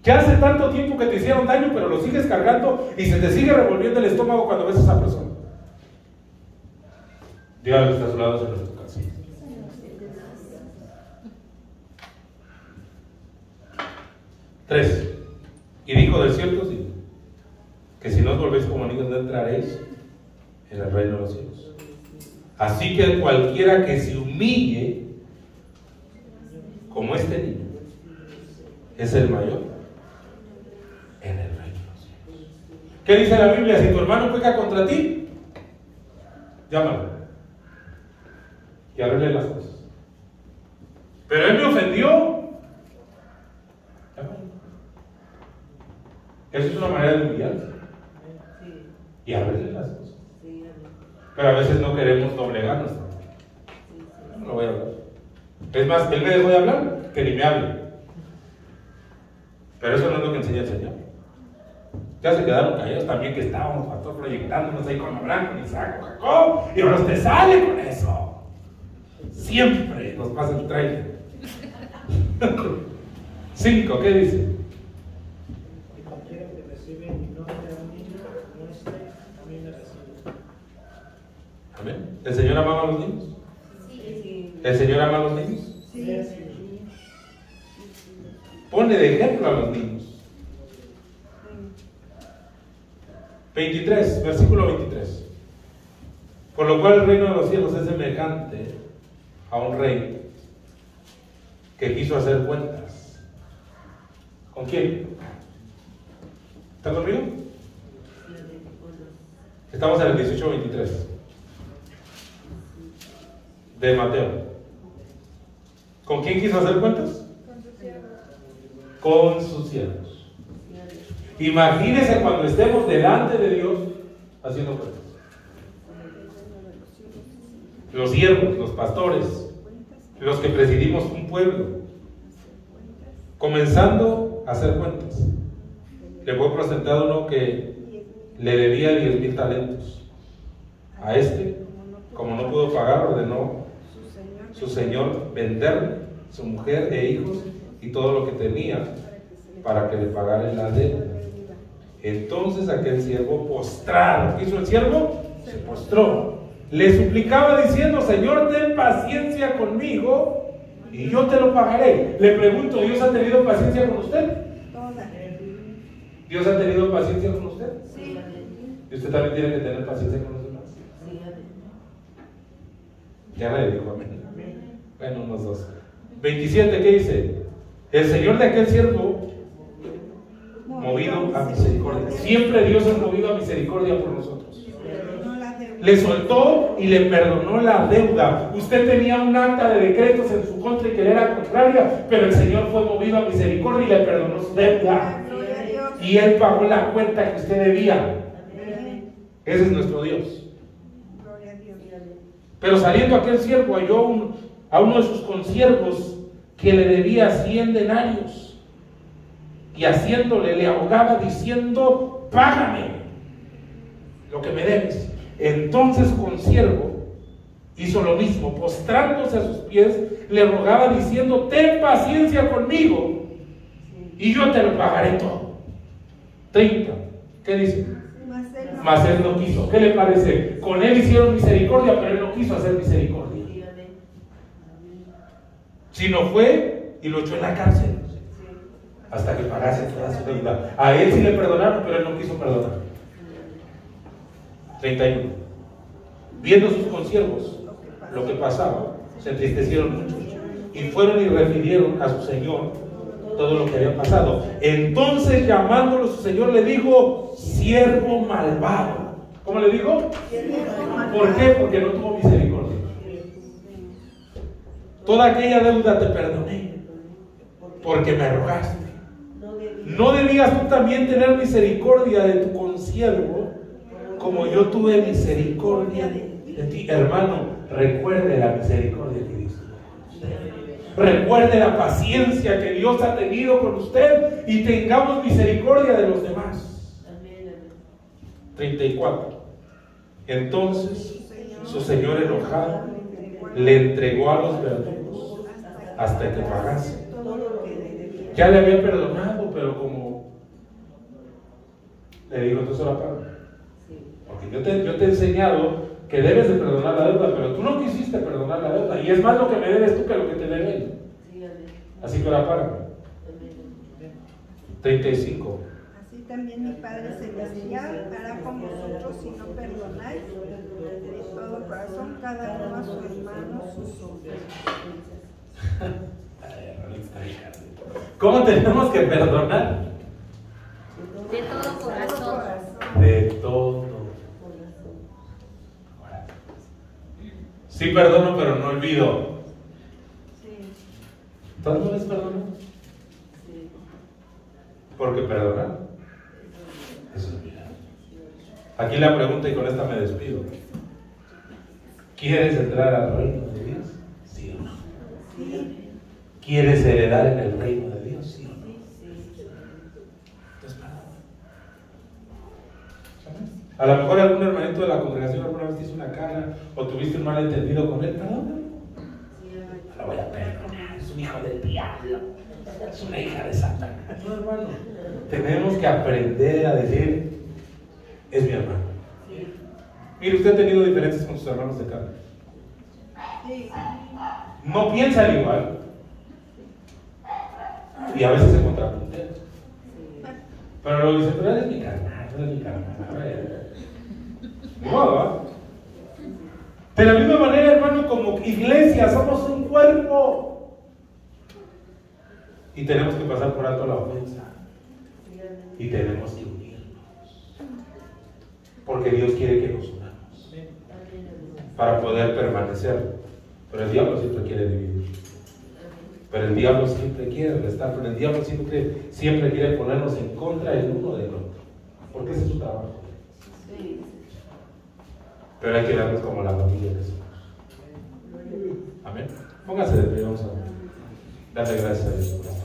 Ya hace tanto tiempo que te hicieron daño, pero lo sigues cargando y se te sigue revolviendo el estómago cuando ves a esa persona. Dios está a su lado en nuestro caso. 3. Y dijo, de cierto sí, que si no os volvéis como niños no entraréis en el reino de los cielos. Así que cualquiera que se humille como este niño es el mayor en el reino de los cielos. ¿Qué dice la Biblia? Si tu hermano peca contra ti, llámalo y arregle las cosas. Pero él me ofendió, llámalo. Eso es una manera de humillarse y arregle las cosas. Pero a veces no queremos doblegarnos. No lo voy a hablar. Es más, él me dejó de hablar, que ni me hable. Pero eso no es lo que enseña el Señor. Ya se quedaron callados también, que estábamos, pastor, proyectándonos ahí con Abraham, con Isaac, con Jacob, y ahora usted sale con eso. Siempre nos pasa el trailer. 5, ¿qué dice? Y cualquiera que recibe mi nombre a un niño, como este, también le recibe. Amén. ¿El Señor amaba a los niños? Sí. ¿El Señor ama a los niños? Sí. Pone de ejemplo a los niños. 23, versículo 23. Por lo cual el reino de los cielos es semejante a un rey que quiso hacer cuentas. ¿Con quién? ¿Está conmigo? Estamos en el 18-23 de Mateo. ¿Con quién quiso hacer cuentas? Con sus siervos. Imagínense cuando estemos delante de Dios haciendo cuentas. Los siervos, los pastores, los que presidimos un pueblo, comenzando a hacer cuentas. Le fue presentado uno que le debía 10,000 talentos. A este, como no pudo pagar, ordenó su señor venderle su mujer e hijos y todo lo que tenía para que le pagara la deuda. Entonces aquel siervo postrado, ¿qué hizo el siervo? Se postró, le suplicaba diciendo, Señor, ten paciencia conmigo y yo te lo pagaré. Le pregunto, ¿Dios ha tenido paciencia con usted? ¿Dios ha tenido paciencia con usted? Sí. ¿Y usted también tiene que tener paciencia con los demás? Ya le dijo amén. Bueno, unos dos. 27, ¿qué dice? El Señor de aquel siervo, movido a misericordia. Siempre Dios es movido a misericordia por nosotros. Le soltó y le perdonó la deuda. Usted tenía un acta de decretos en su contra y que le era contraria, pero el Señor fue movido a misericordia y le perdonó su deuda. Y Él pagó la cuenta que usted debía. Ese es nuestro Dios. Pero saliendo aquel siervo halló a uno de sus consiervos que le debía 100 denarios. Y haciéndole le ahogaba diciendo: págame lo que me debes. Entonces su consiervo hizo lo mismo, postrándose a sus pies, le rogaba diciendo: ten paciencia conmigo y yo te lo pagaré todo. 30. ¿Qué dice? Mas él no quiso. ¿Qué le parece? Con él hicieron misericordia, pero él no quiso hacer misericordia. Sino fue y lo echó en la cárcel hasta que pagase toda su deuda. A él sí le perdonaron, pero él no quiso perdonar. 31. Viendo sus consiervos lo que pasaba, se entristecieron mucho y fueron y refirieron a su señor todo lo que había pasado. Entonces, llamándolo su señor, le dijo: siervo malvado. ¿Cómo le dijo? ¿Por qué? Porque no tuvo misericordia. Toda aquella deuda te perdoné porque me rogaste. ¿No debías tú también tener misericordia de tu consiervo como yo tuve misericordia de ti? Hermano, recuerde la misericordia que Dios tuvo. Recuerde la paciencia que Dios ha tenido con usted y tengamos misericordia de los demás. 34. Entonces su señor enojado le entregó a los verdugos hasta que pagase. Ya le había perdonado, pero como le digo, entonces ahora paga. Porque yo te he enseñado que debes de perdonar la deuda, pero tú no quisiste perdonar la deuda, y es más lo que me debes tú que lo que te debe él. Así que ahora paga. 35. Así también mi Padre Celestial hará con vosotros si no perdonáis de todo corazón cada uno a su hermano sus obras. ¿Cómo tenemos que perdonar? De todo corazón. De todo. Sí perdono, pero no olvido. ¿Todas no les perdono? Porque perdonar es olvidar. Aquí la pregunta, y con esta me despido: ¿quieres entrar al reino de Dios? ¿Sí o no? ¿Quieres heredar en el reino de Dios? ¿Sí o no? Entonces, a lo mejor algún hermanito de la congregación alguna vez te hizo una cara o tuviste un malentendido con él. Perdóname. No lo voy a perdonar. Es un hijo del diablo. Es una hija de Satanás. No, hermano. Tenemos que aprender a decir: es mi hermano. Mire, usted ha tenido diferencias con sus hermanos de carne. No piensan igual. Y a veces se contrapuntean. Pero luego dice: tú eres mi carnal, tú eres mi carnal. A ver. No, ¿va? De la misma manera, hermano, como iglesia, somos un cuerpo. Y tenemos que pasar por alto la ofensa. Y tenemos que unirnos. Porque Dios quiere que nos unamos para poder permanecer. Pero el diablo siempre quiere dividir. Pero el diablo siempre quiere restar. Pero el diablo siempre quiere ponernos en contra el uno del otro. Porque ese es su trabajo. Pero hay que vernos como la familia que somos. Amén. Póngase de pie, vamos a darle gracias a Dios por esto.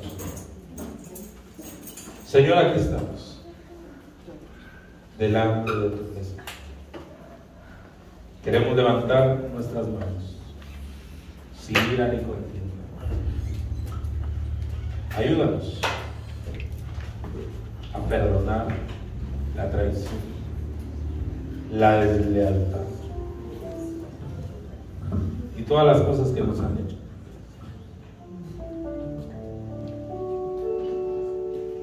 Señor, aquí estamos, delante de tu presencia. Queremos levantar nuestras manos, sin ira ni contienda. Ayúdanos a perdonar la traición, la deslealtad y todas las cosas que nos han hecho.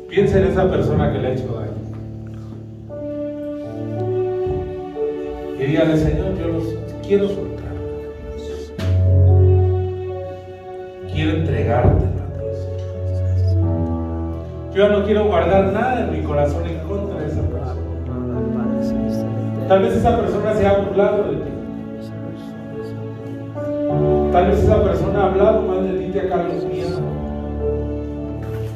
Piensa en esa persona que le ha hecho daño y dígale: Señor, yo los quiero soltar, quiero entregarte a ti, Señor. Yo ya no quiero guardar nada en mi corazón en contra de esa persona. Tal vez esa persona se ha burlado de ti. Tal vez esa persona ha hablado mal de ti, te ha calumniado.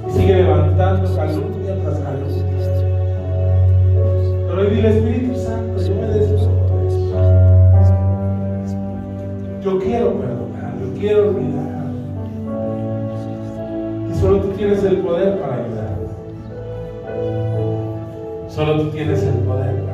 Y sigue levantando calumnia tras calumnia. Pero hoy dile, Espíritu Santo, yo me despojo de eso. Yo quiero perdonar, yo quiero olvidar. Y solo tú tienes el poder para ayudar. Solo tú tienes el poder.